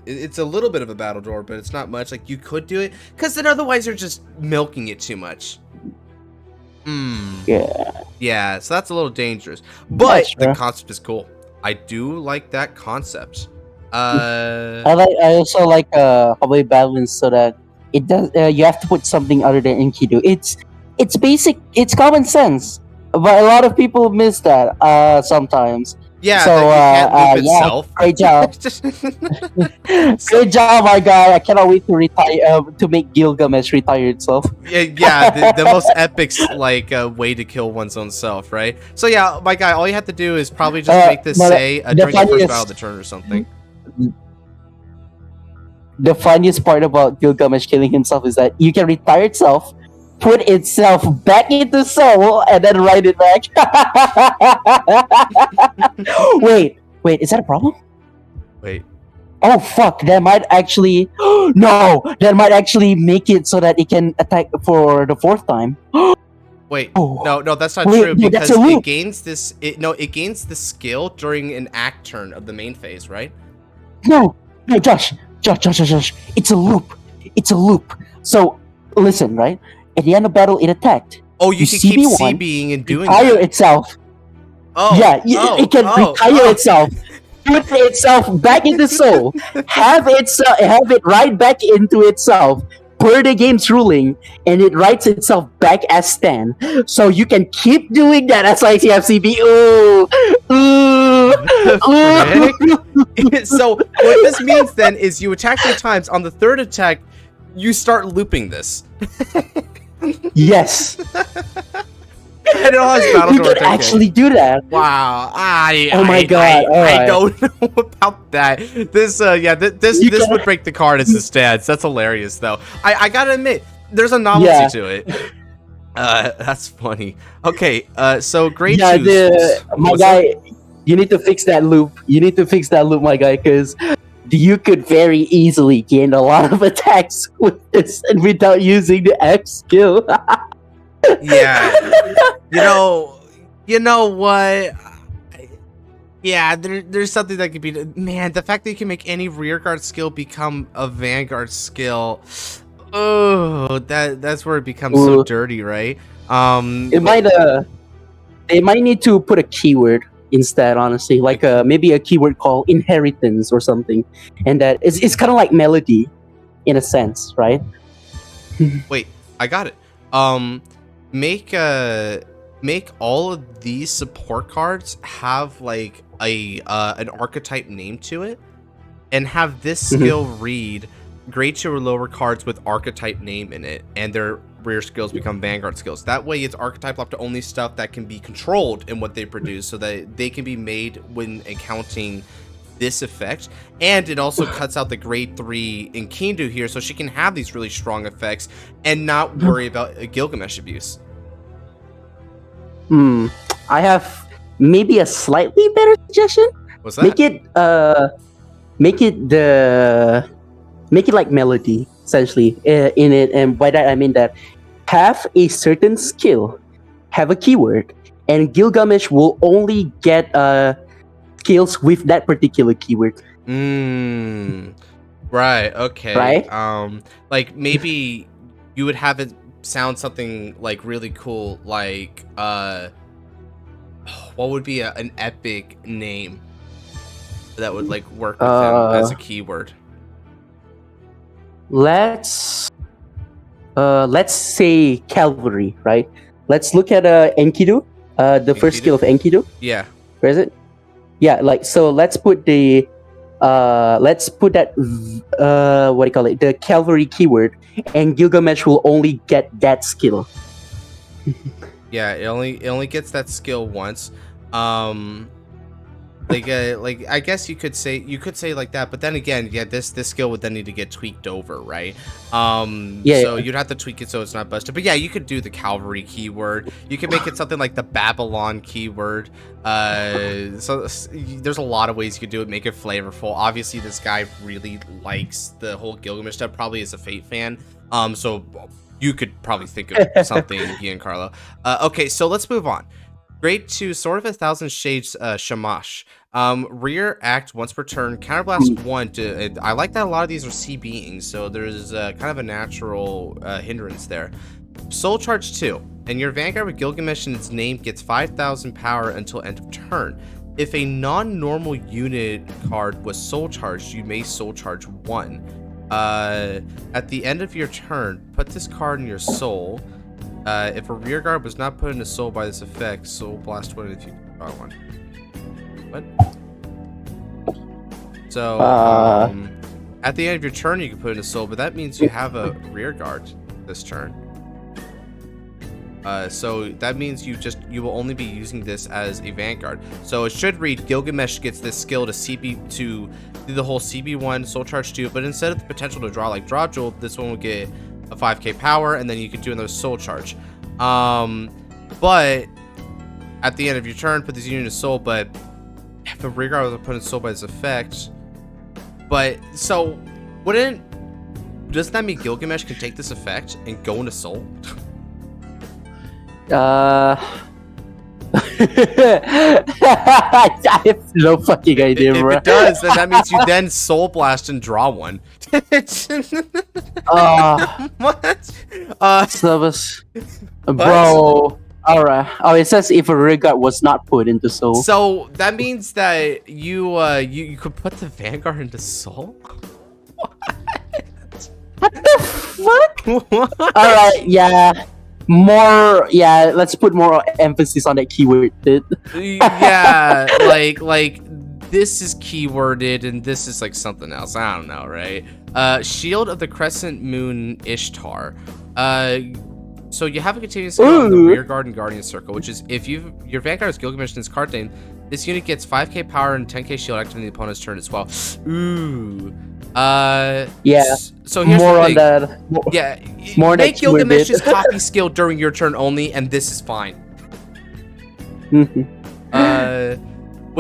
battle door, but it's not much. Like you could do it because then otherwise you're just milking it too much. Yeah, so that's a little dangerous, but the concept is cool. I do like that concept. I also like how they balance so that it does. You have to put something other than Enkidu. It's basic. It's common sense, but a lot of people miss that sometimes. Yeah, So, that you can't loop yeah, itself. great job. Just- Great job, my guy. I cannot wait to retire, to make Gilgamesh retire itself. yeah, the most epic like way to kill one's own self, right? So yeah, my guy, all you have to do is probably just make this but say the during the first funniest- battle of the turn or something. The funniest part about Gilgamesh killing himself is that you can retire itself, put itself back into soul, and then write it back. wait, is that a problem? Wait. Oh fuck! That might actually no. That might actually make it so that it can attack for the 4th time. Wait, Oh. no, that's not Wait, true no, that's because a it loop. gains this. It gains the skill during an act turn of the main phase, right? No, Josh. It's a loop. It's a loop. So listen, right? At the end of battle, it attacked. Oh, you can keep CB1, CBing and doing Retire that. itself. Oh, Yeah, it can retire itself. Put itself back into soul. Have it right back into itself per the game's ruling, and it writes itself back as Stan. So you can keep doing that as ICFCB. Ooh. So what this means then is you attack 3 times. On the 3rd attack, you start looping this. Yes. And it all has battle You door can actually do that. Wow. Oh my God, I alright. don't know about that. This this would break the card as it stands. That's hilarious though. I gotta admit, there's a novelty to it. That's funny. Okay, so great choose. My guy, you need to fix that loop. My guy, because you could very easily gain a lot of attacks with this and without using the X skill. Yeah. You know what? Yeah, there's something that could be. Man, the fact that you can make any rearguard skill become a Vanguard skill. Oh, that's where it becomes so dirty, right? It might they might need to put a keyword instead, honestly, like maybe a keyword called inheritance or something, and that it's kind of like melody, in a sense, right? Wait, I got it. Make all of these support cards have like an archetype name to it, and have this skill read great to or lower cards with archetype name in it, and their rear skills become Vanguard skills. That way it's archetype locked to only stuff that can be controlled in what they produce, so that they can be made when accounting this effect. And it also cuts out the grade 3 in Kindu here, so she can have these really strong effects and not worry about a Gilgamesh abuse. I have maybe a slightly better suggestion. What's that? Make it like melody, essentially, in it, and by that I mean that have a certain skill, have a keyword, and Gilgamesh will only get skills with that particular keyword. Right, okay. Right? Like maybe you would have it sound something like really cool, like what would be an epic name that would like work with him as a keyword? Let's say cavalry, right? Let's look at Enkidu, the first skill of Enkidu. Yeah. Where is it? Yeah, like, so let's put that what do you call it, the cavalry keyword, and Gilgamesh will only get that skill. Yeah, it only gets that skill once. Like I guess you could say like that, but then again, yeah, this skill would then need to get tweaked over, right? So you'd have to tweak it so it's not busted. But yeah, you could do the cavalry keyword. You could make it something like the Babylon keyword. So there's a lot of ways you could do it, make it flavorful. Obviously, this guy really likes the whole Gilgamesh stuff, probably is a Fate fan. So you could probably think of something, Giancarlo. Okay, so let's move on. Grade 2, Sword of a Thousand Shades, Shamash. Rear act once per turn, counterblast 1. I like that a lot of these are CBing, so there's kind of a natural hindrance there. Soul Charge 2, and your Vanguard with Gilgamesh in its name gets 5,000 power until end of turn. If a non-normal unit card was Soul Charged, you may Soul Charge 1. At the end of your turn, put this card in your soul. If a rear guard was not put into soul by this effect, soul blast 1 if you draw 1. What? So, at the end of your turn, you can put in a soul, but that means you have a rear guard this turn. So that means you will only be using this as a Vanguard. So it should read Gilgamesh gets this skill to do the whole CB1 Soul Charge 2, but instead of the potential to draw like Draw Jewel, this one will get a 5k power, and then you can do another Soul Charge. But at the end of your turn, put this unit in soul, but if the rear guard was put in soul by its effect. But so doesn't that mean Gilgamesh can take this effect and go into soul? I have no fucking idea, if bro. it does, then that means you then soul blast and draw one. What? Service, bro. Alright. Oh, it says if a regard was not put into soul. So that means that you could put the Vanguard into soul. What the fuck? What? Alright, yeah. Let's put more emphasis on that keyword. Yeah, like this is keyworded and this is like something else. I don't know, right? Shield of the Crescent Moon Ishtar. So you have a continuous skill on the rear guard and guardian circle, which is if your Vanguard is Gilgamesh in its card name, this unit gets 5k power and 10k shield active in the opponent's turn as well. Ooh. Yeah. So here's more the on thing. that. Yeah. More make Gilgamesh's bit. copy skill during your turn only, and this is fine. When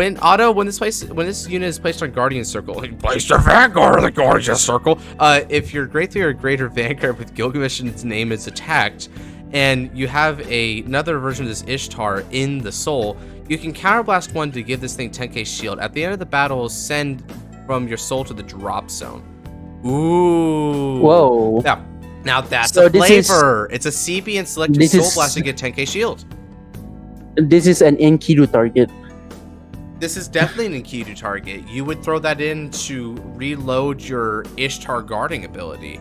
this unit is placed on Guardian Circle, place your Vanguard on the Guardian Circle. If your grade 3 or greater Vanguard with Gilgamesh in its name is attacked, and you have another version of this Ishtar in the soul, you can counterblast one to give this thing 10k shield. At the end of the battle, send from your soul to the drop zone. Ooh. Whoa. Now that's So a this flavor. It's a CP and select your soul blast to get 10k shield. This is an Enkidu target. This is definitely an Enkidu target. You would throw that in to reload your Ishtar guarding ability.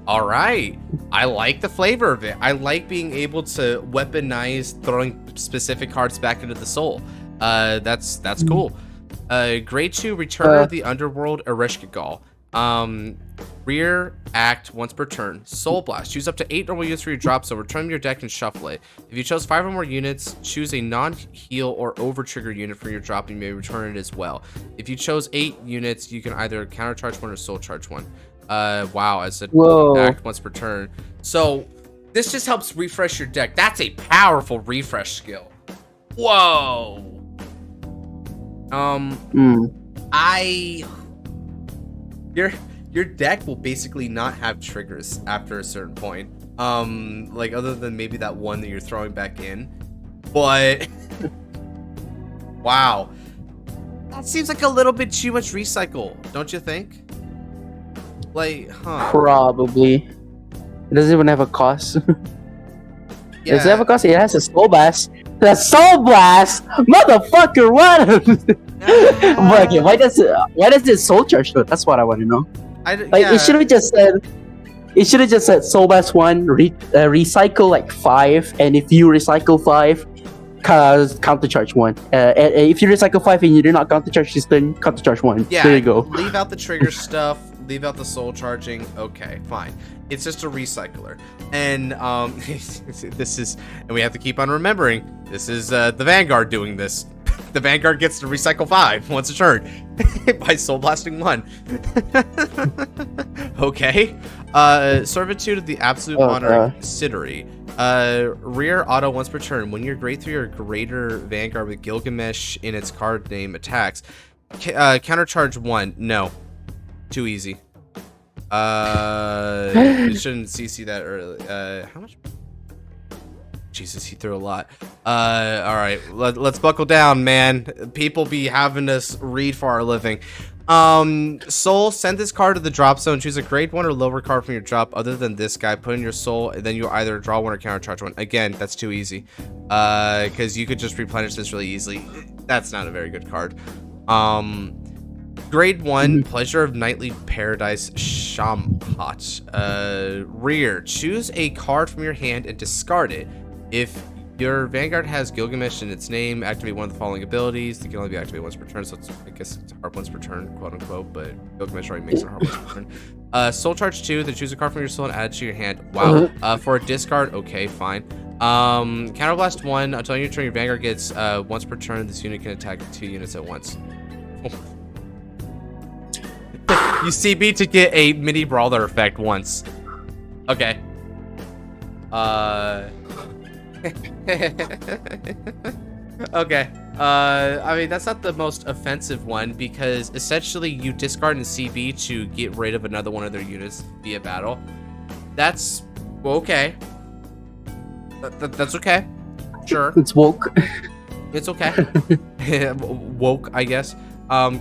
All right. I like the flavor of it. I like being able to weaponize throwing specific cards back into the soul. That's cool. Grade 2, Returner of the Underworld Ereshkigal. Rear act once per turn. Soul Blast. Choose up to 8 normal units for your drop zone. Return them to your deck and shuffle it. If you chose 5 or more units, choose a non-heal or over-trigger unit for your drop. You may return it as well. If you chose 8 units, you can either counter-charge one or soul charge one. Wow, I said act once per turn. So this just helps refresh your deck. That's a powerful refresh skill. Whoa. Your deck will basically not have triggers after a certain point. Like other than maybe that one that you're throwing back in. But wow. That seems like a little bit too much recycle, don't you think? Like, huh? Probably. It doesn't even have a cost. Yeah. Does it have a cost? It has a soul blast. The soul blast, motherfucker! What? Okay, why does it soul charge though? That's what I want to know. It should have just said. It should have just said soul blast 1, recycle like 5, and if you recycle 5, counter charge 1. If you recycle 5 and you do not counter charge this turn, counter charge 1. Yeah, there you go. Leave out the trigger stuff. Leave out the soul charging. Okay, fine. It's just a recycler. And this is, and we have to keep on remembering, this is the Vanguard doing this. The Vanguard gets to recycle 5 once a turn by soul blasting 1. Okay. Servitude of the Absolute Monarch Siddery. Rear auto once per turn. When your grade 3 or greater Vanguard with Gilgamesh in its card name attacks, countercharge 1. No. Too easy. You shouldn't CC that early. How much? Jesus, he threw a lot. All right, let's buckle down, man. People be having us read for our living. Soul, send this card to the drop zone. Choose a grade 1 or lower card from your drop other than this guy. Put in your soul, and then you either draw 1 or countercharge 1. Again, that's too easy. Because you could just replenish this really easily. That's not a very good card. Grade 1, Pleasure of Nightly Paradise Shamhat. Rear, choose a card from your hand and discard it. If Your Vanguard has Gilgamesh in its name. Activate one of the following abilities. It can only be activated once per turn, so I guess it's hard once per turn, quote unquote, but Gilgamesh already makes it hard once per turn. Soul Charge 2, then choose a card from your soul and add it to your hand. Wow. For a discard, okay, fine. Counterblast 1, until your turn, your Vanguard gets once per turn. This unit can attack 2 units at once. You CB to get a mini brawler effect once. Okay. Okay. I mean, that's not the most offensive one because essentially you discard and CB to get rid of another one of their units via battle. That's okay. That's okay. Sure. It's woke. It's okay. Woke, I guess.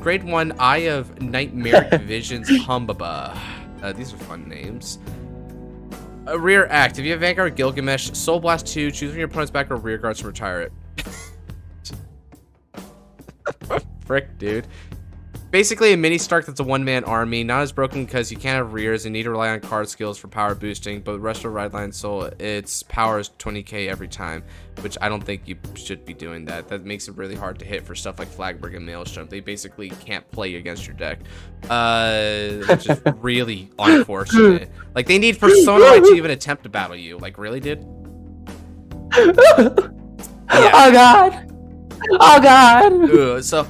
Grade 1, Eye of Nightmaric Visions Humbaba. These are fun names. Rear act. If you have Vanguard Gilgamesh, Soul Blast 2, choose from your opponent's back or rear guards to retire it. Frick, dude. Basically a mini Stark that's a one-man army, not as broken because you can't have rears and need to rely on card skills for power boosting, but Restore Rideline Soul, its power is 20k every time, which I don't think you should be doing that. That makes it really hard to hit for stuff like Flagberg and Maelstrom. They basically can't play against your deck, which is really unfortunate. Like, they need Persona to even attempt to battle you. Like, really, dude? Yeah. Oh, God. Oh, God. So...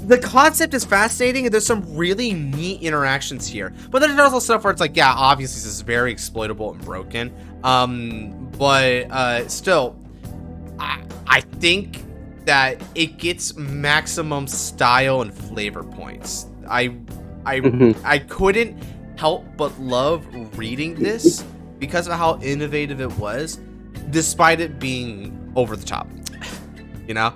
the concept is fascinating, and there's some really neat interactions here. But then there's also stuff where it's like, yeah, obviously this is very exploitable and broken. But still, I think that it gets maximum style and flavor points. I couldn't help but love reading this because of how innovative it was, despite it being over the top. You know?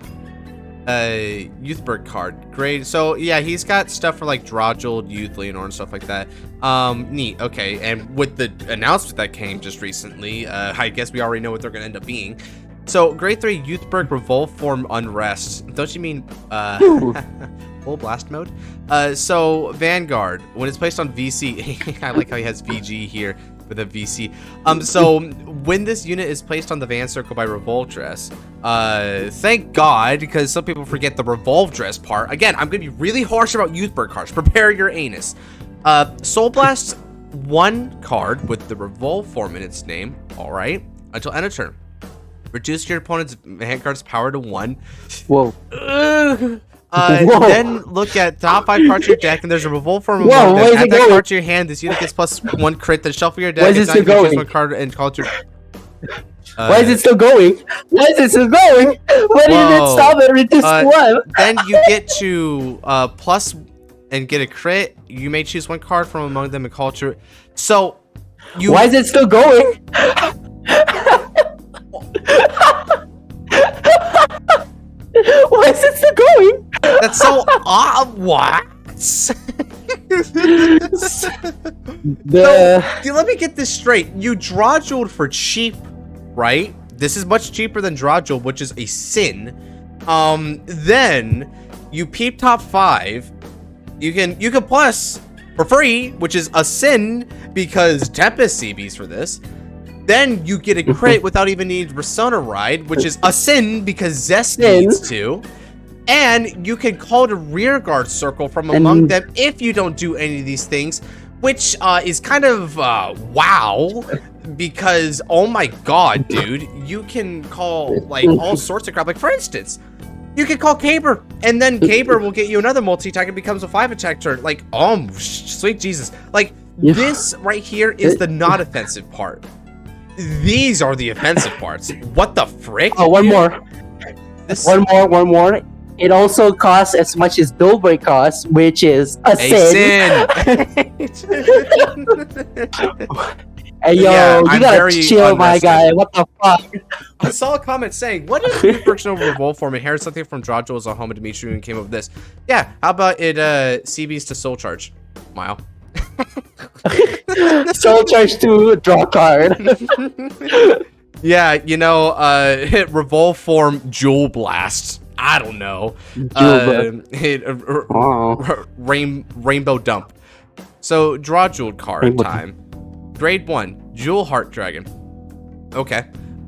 Youthberg card, great. So yeah, he's got stuff for like Drawjeweled, Youth, Leonor, and stuff like that. Neat. Okay, and with the announcement that came just recently, I guess we already know what they're gonna end up being. So grade 3 Youthberg Revolve Form Unrest. Don't you mean full blast mode? So Vanguard, when it's placed on VC, I like how he has VG here with a VC. So when this unit is placed on the Van Circle by Overdress, thank God, because some people forget the Overdress part. Again, I'm gonna be really harsh about Youthberg cards. Prepare your anus. Soul Blast 1 card with the Revolve form in its name. All right, until end of turn. Reduce your opponent's Vanguard's power to 1. Whoa. Then look at top 5 cards of your deck, and there's a Revolve form. Whoa, where is add it that going? card to your hand. This unit gets +1 crit. Then shuffle your deck. Why is it still going? One card and call it your. Why is it still going? Why is it still going? Why didn't it stop at reduce 1? Then you get to plus and get a crit. You may choose 1 card from among them and call it your. So you. Why is it still going? Why is it still going? That's so odd. What? Let me get this straight. You draw jeweled for cheap, right? This is much cheaper than draw jeweled, which is a sin. Then you peep top 5. You can plus for free, which is a sin because Tempest CBs for this. Then you get a crit without even needing Persona Ride, which is a sin because Zest needs to. And you can call to rearguard circle from among them if you don't do any of these things, which is kind of wow, because oh my god, dude, you can call like all sorts of crap. Like for instance, you can call Caber, and then Caber will get you another multi-attack. It becomes a 5-attack turn. Like, oh, sweet Jesus! Like this right here is the not offensive part. These are the offensive parts. What the frick? Oh, one more. One more. It also costs as much as Doughboy costs, which is a sin. Hey, yo, Yeah, you I'm gotta very chill, my unrested. guy. What the fuck? I saw a comment saying, what if the personal revolt form inherited something from Draw Jewels on home and Dimitri and came up with this? Yeah, how about it CBs to Soul Charge? Mile. Soul Charge to draw card. Yeah, you know, revolve form Jewel Blast. I don't know. Rainbow Dump. So draw Jewel card time. Grade 1, Jewel Heart Dragon. Okay.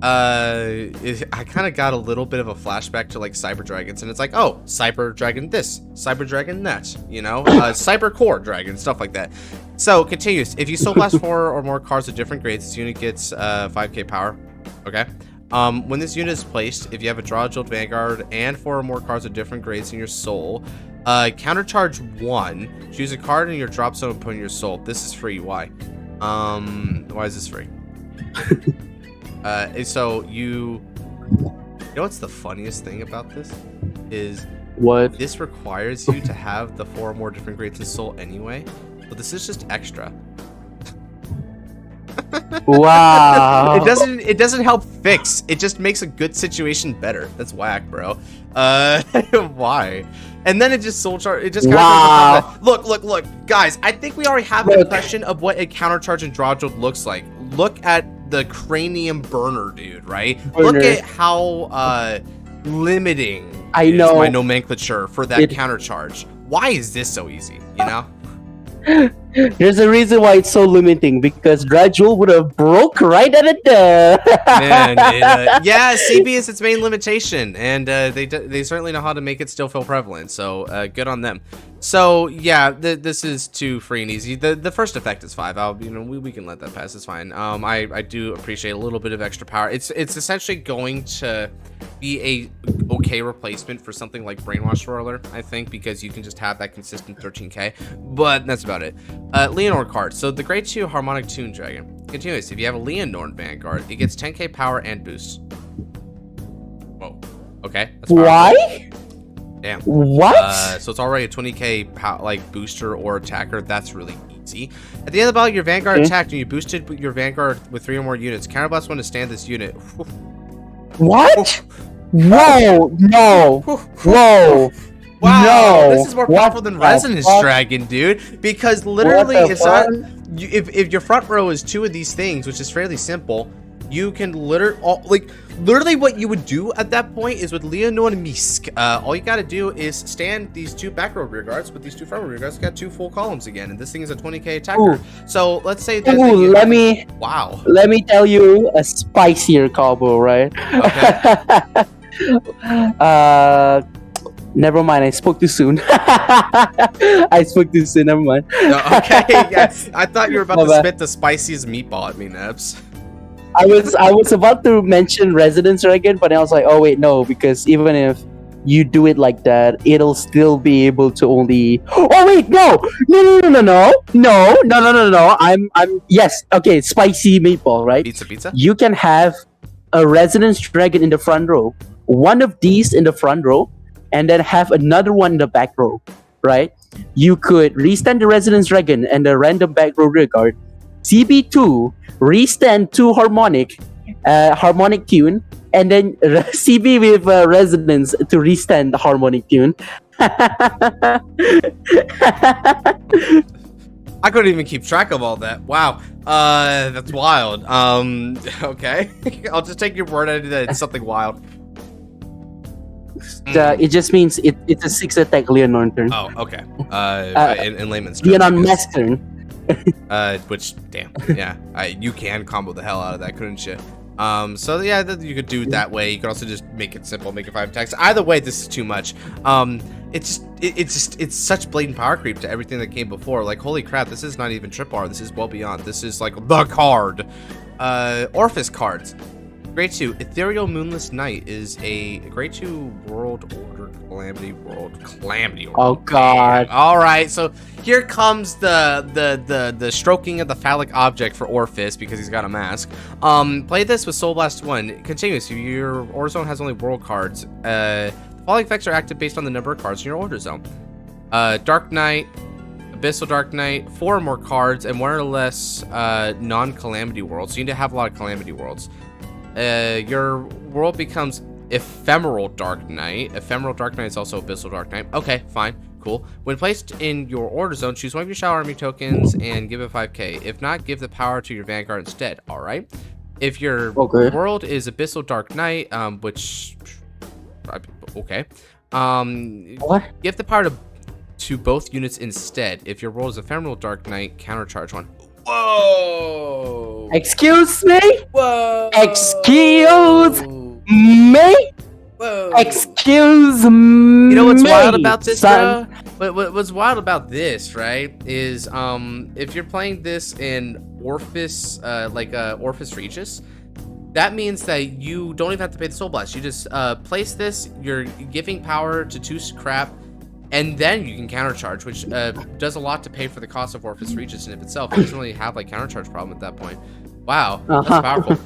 I kind of got a little bit of a flashback to like Cyber Dragons, and it's like, oh, Cyber Dragon this, Cyber Dragon that, you know, Cyber Core Dragon, stuff like that. So continues. If you Soul Blast 4 or more cards of different grades, this unit gets 5k power. Okay. When this unit is placed, if you have a Draw Jeweled Vanguard and 4 or more cards of different grades in your soul, countercharge 1, choose a card in your drop zone and put in your soul. This is free. Why? Why is this free? So you know what's the funniest thing about this is What? this requires you to have the 4 or more different grades in soul anyway, but this is just extra. Wow. It doesn't help fix, it just makes a good situation better. That's whack, bro. Why? And then it just soul charge, it just kind Wow. of look guys, I think we already have an impression of what a counter charge and draw jolt looks like. Look at the cranium burner, dude, right? Burner. Look at how limiting I is know. my nomenclature for that counter charge. Why is this so easy, you know? There's a reason why it's so limiting, because Drajul would have broke right at it there. Man, yeah, CB is its main limitation, and they certainly know how to make it still feel prevalent. So good on them. So yeah, this is too free and easy. The first effect is 5. We can let that pass. It's fine. I do appreciate a little bit of extra power. It's essentially going to be a okay replacement for something like Brainwash Roller, I think, because you can just have that consistent 13k. But that's about it. Leandorn card. So the grade 2 Harmonic Tune Dragon. Continuous. If you have a Leandorn Vanguard, it gets 10k power and boost. Whoa. Okay. That's powerful. Why? Damn. What? So it's already a 20k like booster or attacker. That's really easy. At the end of the battle, your Vanguard attacked and you boosted your Vanguard with 3 or more units. Counterblast 1 to stand this unit. What? Whoa! No! Whoa! Wow, No. this is more powerful than Resonance Dragon, dude. Because literally, it's not. If your front row is 2 of these things, which is fairly simple, you can literally what you would do at that point is with Leandorn Misk. All you got to do is stand these 2 back row rear guards with these 2 front row rear guards. Got 2 full columns again, and this thing is a 20k attacker. Ooh. So let's say Let me tell you a spicier combo, right? Okay. Never mind. I spoke too soon. I spoke too soon. Never mind. No, okay. Yes, I thought you were about to spit the spiciest meatball at me, Nebs. I was about to mention Resonance Dragon, but I was like, oh wait, no, because even if you do it like that, it'll still be able to only. Oh wait, no. I'm yes. Okay, spicy meatball, right? Pizza. You can have a Resonance Dragon in the front row, one of these in the front row, and then have another one in the back row, right? You could restand the Resonance Dragon and the random back row rear guard, CB2, restand 2 harmonic tune, and then CB with resonance to restand the harmonic tune. I couldn't even keep track of all that. Wow. That's wild. Okay. I'll just take your word at it that it's something wild. It just means it's a 6 attack Leandorn turn. Oh, okay. In layman's terms. Leandorn Mask turn. Which, damn, yeah, you can combo the hell out of that, couldn't you? So yeah, you could do it that way. You could also just make it simple, make it 5 attacks. Either way, this is too much. It's such blatant power creep to everything that came before. Like, holy crap, this is not even trip R. This is well beyond. This is like the card. Orifice cards. Grade 2, Ethereal Moonless Night is a grade 2 World Order Calamity World. Oh god. Alright, so here comes the stroking of the phallic object for Orifice because he's got a mask. Play this with Soul Blast 1. Continuous, your order zone has only world cards. The following effects are active based on the number of cards in your order zone. Dark Knight, Abyssal Dark Knight, 4 or more cards, and 1 or less non-calamity worlds. So you need to have a lot of calamity worlds. Your world becomes Ephemeral Dark Knight. Ephemeral Dark Knight is also Abyssal Dark Knight. Okay, fine, cool. When placed in your order zone, choose one of your Shadow Army tokens and give it 5k. If not, give the power to your Vanguard instead. All right. If your world is Abyssal Dark Knight, which okay, what? Give the power to both units instead. If your world is Ephemeral Dark Knight, countercharge 1. Whoa! Excuse me? Whoa! Excuse me? Whoa! Excuse me? You know what's wild about this, son? bro? What's wild about this, right? Is if you're playing this in Orifice, Orifice Regis, that means that you don't even have to pay the Soul Blast. You just place this. You're giving power to 2 scrap. And then you can countercharge, which does a lot to pay for the cost of Orifice Regis in of itself. It doesn't really have like countercharge problem at that point. Wow, that's powerful.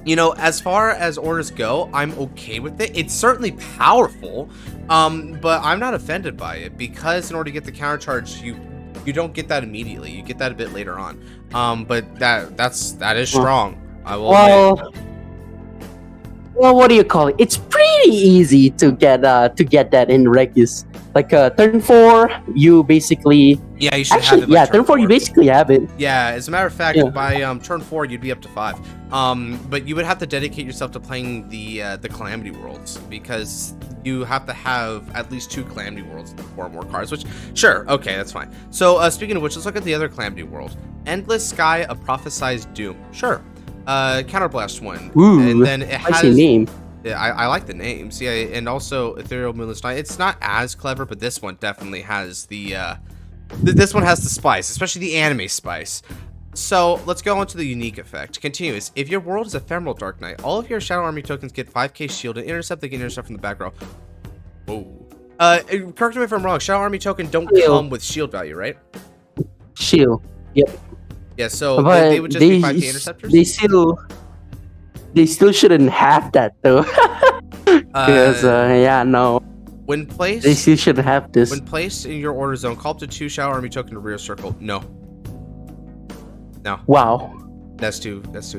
You know, as far as orders go, I'm okay with it. It's certainly powerful, but I'm not offended by it because in order to get the countercharge, you don't get that immediately. You get that a bit later on. But that is strong. I will admit. Well, what do you call it? It's pretty easy to get that in Regis. Like turn 4, you basically you should have it by turn 4 you basically have it. Yeah, as a matter of fact, by turn 4 you'd be up to 5. But you would have to dedicate yourself to playing the Calamity Worlds because you have to have at least 2 Calamity Worlds or more cards. Which, sure, okay, that's fine. So speaking of which, let's look at the other Calamity World. Endless Sky of Prophesized Doom. Sure. Counterblast 1. Ooh, and then it has name. Yeah, I like the names. Yeah, and also Ethereal Moonless Night. It's not as clever, but this one definitely has the this one has the spice, especially the anime spice. So let's go on to the unique effect. Continuous. If your world is Ephemeral Dark Knight, all of your Shadow Army tokens get 5k shield and intercept. They can intercept from the back row. Whoa. Correct me if I'm wrong. Shadow Army token don't come with shield value, right? Shield. Yep. Yeah, so they would just be 5k interceptors? They still shouldn't have that though. Because no. When placed, they still shouldn't have this. When placed in your order zone, call up to 2 Shadow Army token to rear circle. No. Wow. That's too easy.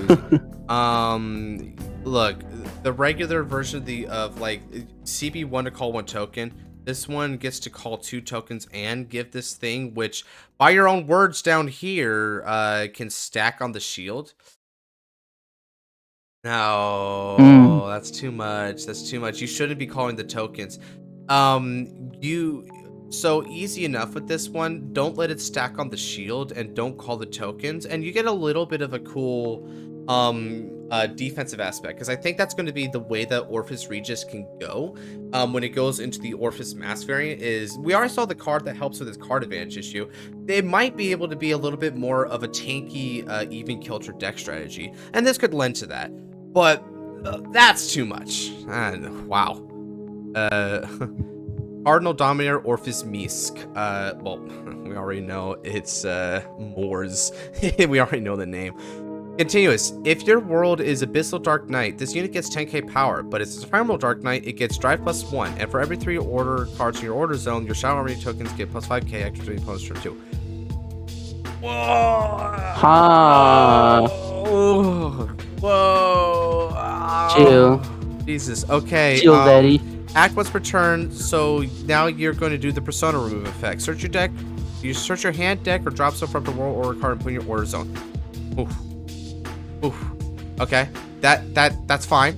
Look, the regular version of CB1 to call 1 token. This one gets to call 2 tokens and give this thing, which, by your own words down here, can stack on the shield. No, that's too much. That's too much. You shouldn't be calling the tokens. So easy enough with this one. Don't let it stack on the shield and don't call the tokens, and you get a little bit of a cool defensive aspect, because I think that's going to be the way that Orifice Regis can go when it goes into the Orifice Mass variant. Is we already saw the card that helps with its card advantage issue. They might be able to be a little bit more of a tanky even kilter deck strategy, and this could lend to that, but that's too much. Wow. Cardinal Dominator Orifice Misk. Well, we already know it's Moors. We already know the name. Continuous. If your world is Abyssal Dark Knight, this unit gets 10k power, but it's Ephemeral Dark Knight, it gets Drive +1, and for every 3 order cards in your order zone, your Shadow Army tokens get +5k extra 3 plus turn 2. Whoa! Whoa! Chill. Jesus. Okay. Chill, daddy. Act once per turn, so now you're going to do the Persona remove effect. Search your deck. You search your hand, deck, or drop stuff from the world order card and put in your order zone. Oof. Oof. Okay, that's fine.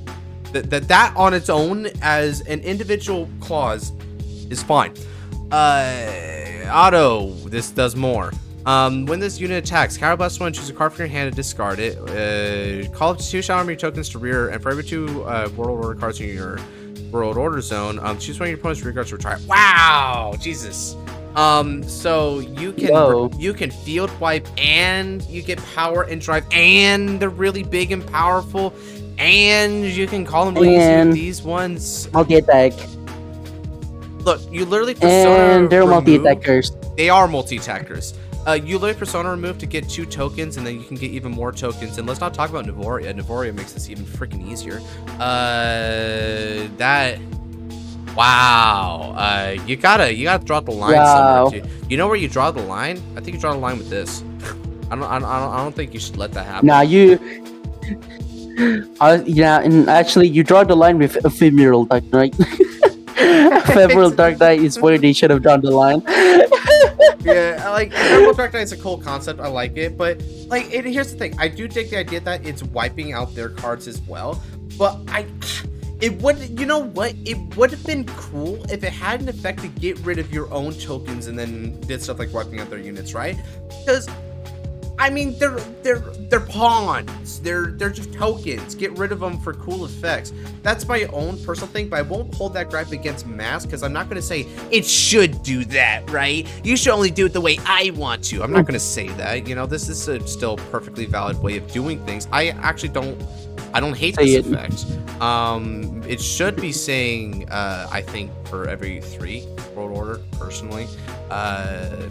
That on its own as an individual clause is fine. Auto. This does more. When this unit attacks, Counterblast 1, choose a card from your hand and discard it. Call up to 2 Shadow Army tokens to rear, and for every 2 world order cards in your world order zone, choose one of your opponent's rear cards to retire. Wow, Jesus. So you can field wipe, and you get power and drive, and they're really big and powerful, and you can call them these ones. Multi-attack. Look, you literally Persona and they're multi-attackers. They are multi-attackers. You literally Persona remove to get 2 tokens, and then you can get even more tokens. And let's not talk about Navoria. Navoria makes this even freaking easier. Wow. You gotta draw the line somewhere, dude. You know where you draw the line? I think you draw the line with this. I don't think you should let that happen. Nah, and actually you draw the line with Ephemeral Dark Knight. Ephemeral Dark Knight is where they should have drawn the line. Yeah, like Ephemeral Dark Knight is a cool concept. I like it, but here's the thing. I do dig the idea that it's wiping out their cards as well, but it would, you know what? It would have been cool if it had an effect to get rid of your own tokens and then did stuff like wiping out their units, right? Because I mean, they're pawns. They're just tokens. Get rid of them for cool effects. That's my own personal thing, but I won't hold that gripe against Mask because I'm not going to say it should do that, right? You should only do it the way I want to. I'm not going to say that. You know, this is still a perfectly valid way of doing things. I actually don't hate this effect. It should be saying, I think, for every 3 world order, personally,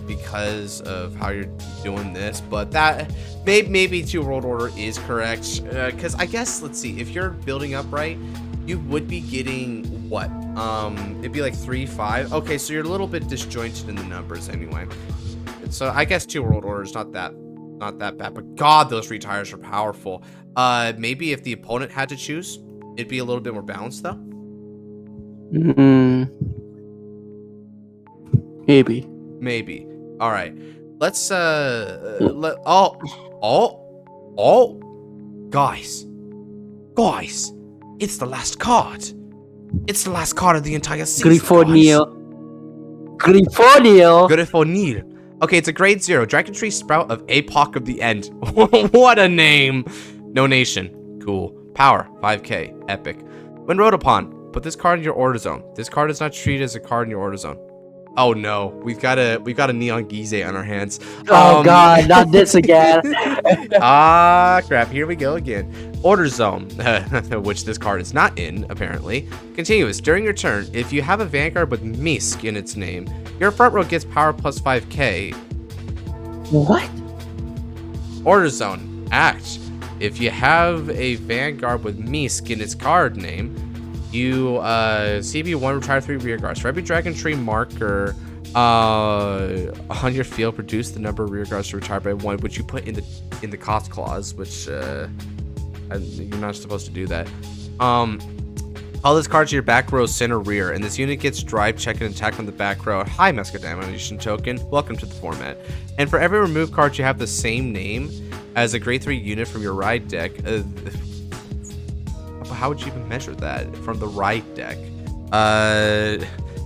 because of how you're doing this. But that maybe 2 world order is correct, because I guess, let's see, if you're building up right, you would be getting what? It'd be like 3, 5. Okay, so you're a little bit disjointed in the numbers anyway. So I guess 2 world order is not that bad. But God, those retires are powerful. Maybe if the opponent had to choose, it'd be a little bit more balanced, though. Maybe. All right. Let's guys, it's the last card. It's the last card of the entire season. Griffonil. Okay, it's a grade 0. Dragon Tree Sprout of Apoc of the End. What a name. No nation. Cool. Power, 5k. Epic. When rode upon, put this card in your order zone. This card is not treated as a card in your order zone. Oh no, we've got a Neon Gize on our hands. Oh God, not this again. Crap, here we go again. Order zone, which this card is not in, apparently. Continuous. During your turn, if you have a Vanguard with Misk in its name, your front row gets power plus 5k. What? Order zone. Act. If you have a Vanguard with Misk in its card name, you CB1 retire 3 rear guards. For every Dragon Tree marker on your field, produce the number of rear guards to retire by 1, which you put in the cost clause, which you're not supposed to do that. All this card to your back row, center, rear, and this unit gets drive, check, and attack from the back row. High Mescadamnation token. Welcome to the format. And for every remove card, you have the same name as a grade 3 unit from your ride deck. How would you even measure that from the ride deck?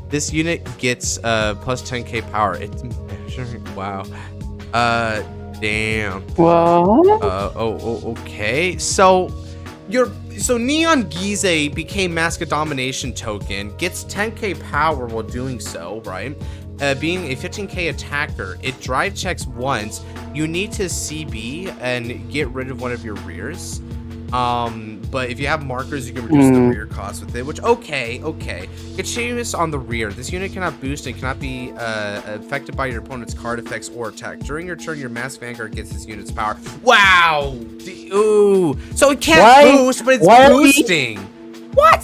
This unit gets plus 10k power. It's measuring. Wow. Damn. What? Okay. So Neon Gize became Mask of Domination token, gets 10k power while doing so, right? Being a 15k attacker, it drive checks once. You need to CB and get rid of one of your rears. But if you have markers, you can reduce the rear cost with it, which, okay. Continuous on the rear. This unit cannot boost and cannot be affected by your opponent's card effects or attack. During your turn, your Mass Vanguard gets this unit's power. Wow! Ooh! So it can't boost, but it's boosting! What?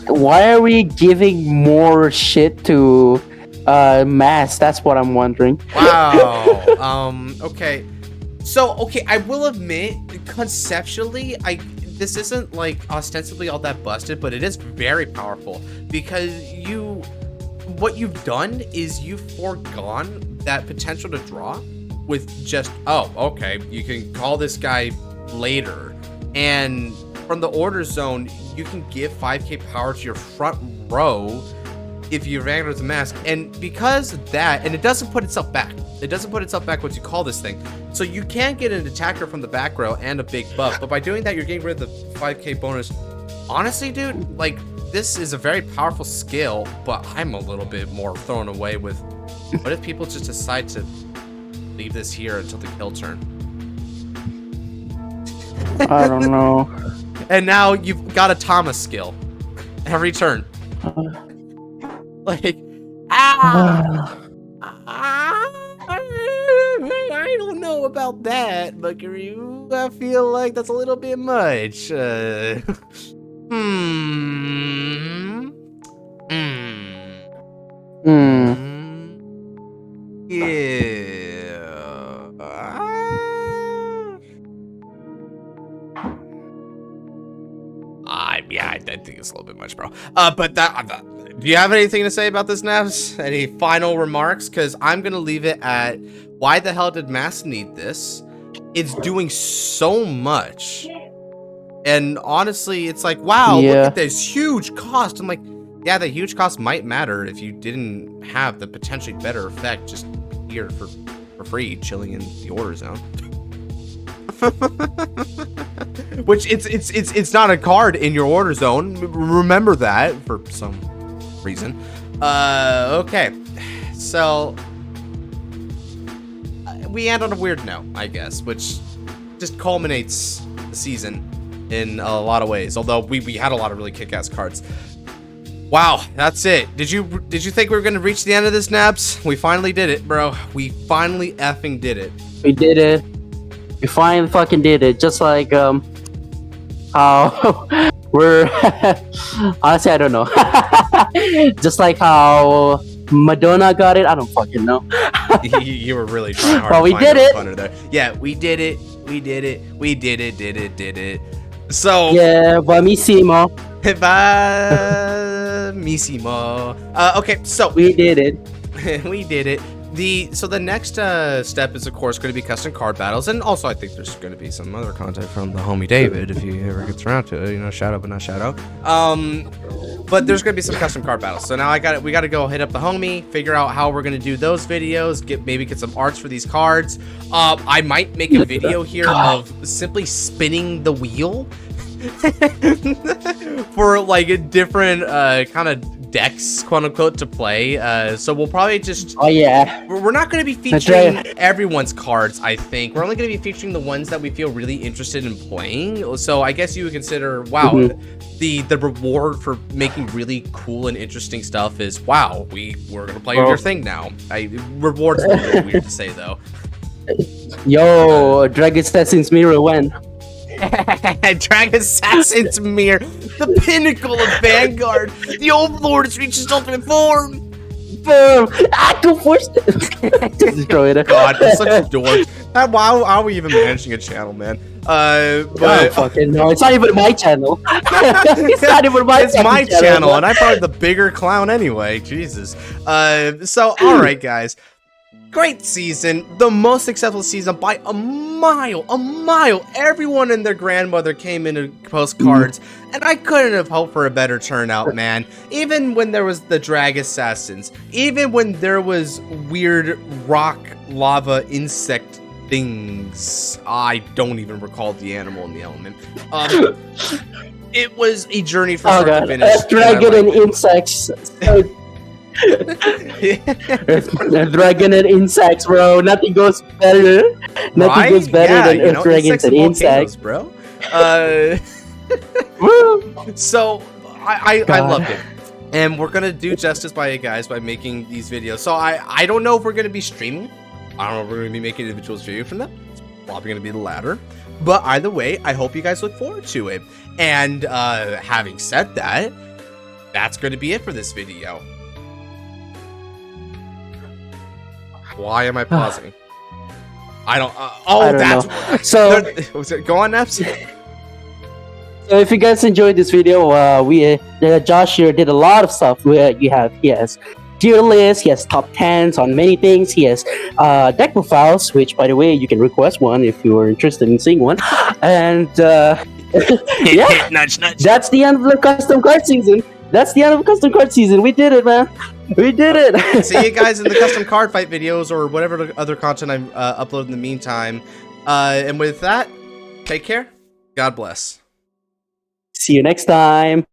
Why are we giving more shit to Mass? That's what I'm wondering. Wow. Okay. So, I will admit, conceptually, this isn't like ostensibly all that busted, but it is very powerful because what you've done is you've foregone that potential to draw with just, you can call this guy later. And from the order zone, you can give 5k power to your front row if you Vanguard with a Mask, and because of that, and it doesn't put itself back. It doesn't put itself back once you call this thing. So you can get an attacker from the back row and a big buff, but by doing that, you're getting rid of the 5k bonus. Honestly, dude, like, this is a very powerful skill, but I'm a little bit more thrown away with, what if people just decide to leave this here until the kill turn? I don't know. And now you've got a Thomas skill every turn. Like, I don't know about that, Buckaroo. I feel like that's a little bit much. Yeah. I think it's a little bit much, bro. But do you have anything to say about this, Nevs? Any final remarks? Because I'm going to leave it at, why the hell did Mass need this? It's doing so much. And honestly, it's like, wow, look at this huge cost. I'm like, yeah, the huge cost might matter if you didn't have the potentially better effect just here for free, chilling in the order zone. Which it's not a card in your order zone. Remember that for some reason. Okay. So we end on a weird note, I guess, which just culminates the season in a lot of ways. Although we had a lot of really kick-ass cards. Wow, that's it. Did you think we were gonna reach the end of this, Naps? We finally did it, bro. We finally effing did it. We did it. We finally fucking did it. Just like how we're honestly, I don't know. Just like how Madonna got it. I don't fucking know. You were really trying hard. Well, to we find did it. Funner there. Yeah, we did it. We did it. We did it. Did it. So yeah, bravissimo. Bravissimo. Okay, so we did it. We did it. So the next step is, of course, going to be custom card battles, and also I think there's going to be some other content from the homie David if he ever gets around to it. You know, shout out but not shout out. But there's going to be some custom card battles. So now we got to go hit up the homie, figure out how we're going to do those videos, maybe get some arts for these cards. I might make a video here of simply spinning the wheel for like a different kind of decks, quote unquote, to play. So we'll probably just we're not going to be featuring everyone's cards. I think we're only going to be featuring the ones that we feel really interested in playing. So I guess you would consider the reward for making really cool and interesting stuff is we're going to play your thing now. Rewards a little weird to say though. Yo, Dragon Assassin's Mirror when? Dragon Assassin's Mirror, the pinnacle of Vanguard. The Overlord has reached his ultimate form. Boom! Go force destroy it. God, that's such a dork. How are we even managing a channel, man? But fucking no, it's not even my channel. It's not even my. It's my channel, and I'm probably the bigger clown anyway. Jesus. So all right, guys. Great season, the most successful season by a mile. Everyone and their grandmother came in to post cards, and I couldn't have hoped for a better turnout, man. Even when there was the drag assassins, even when there was weird rock, lava, insect things. I don't even recall the animal in the element. It was a journey from start to finish. Dragon and insects. Dragon and insects, bro. Nothing goes better. Nothing goes better than dragons and insects, bro. So I loved it, and we're gonna do justice by it, guys, by making these videos. So I don't know if we're gonna be streaming. I don't know if we're gonna be making individuals video from them. It's probably gonna be the latter. But either way, I hope you guys look forward to it. And having said that, that's gonna be it for this video. Why am I pausing? I don't. I don't know. So go on, Neps. So if you guys enjoyed this video, Josh here did a lot of stuff. He has tier lists, he has top 10s on many things. He has deck profiles, which by the way you can request one if you are interested in seeing one. And yeah, nudge. That's the end of the custom card season. We did it, man. We did it. See you guys in the custom card fight videos or whatever other content I'm uploading in the meantime. And with that, take care. God bless. See you next time.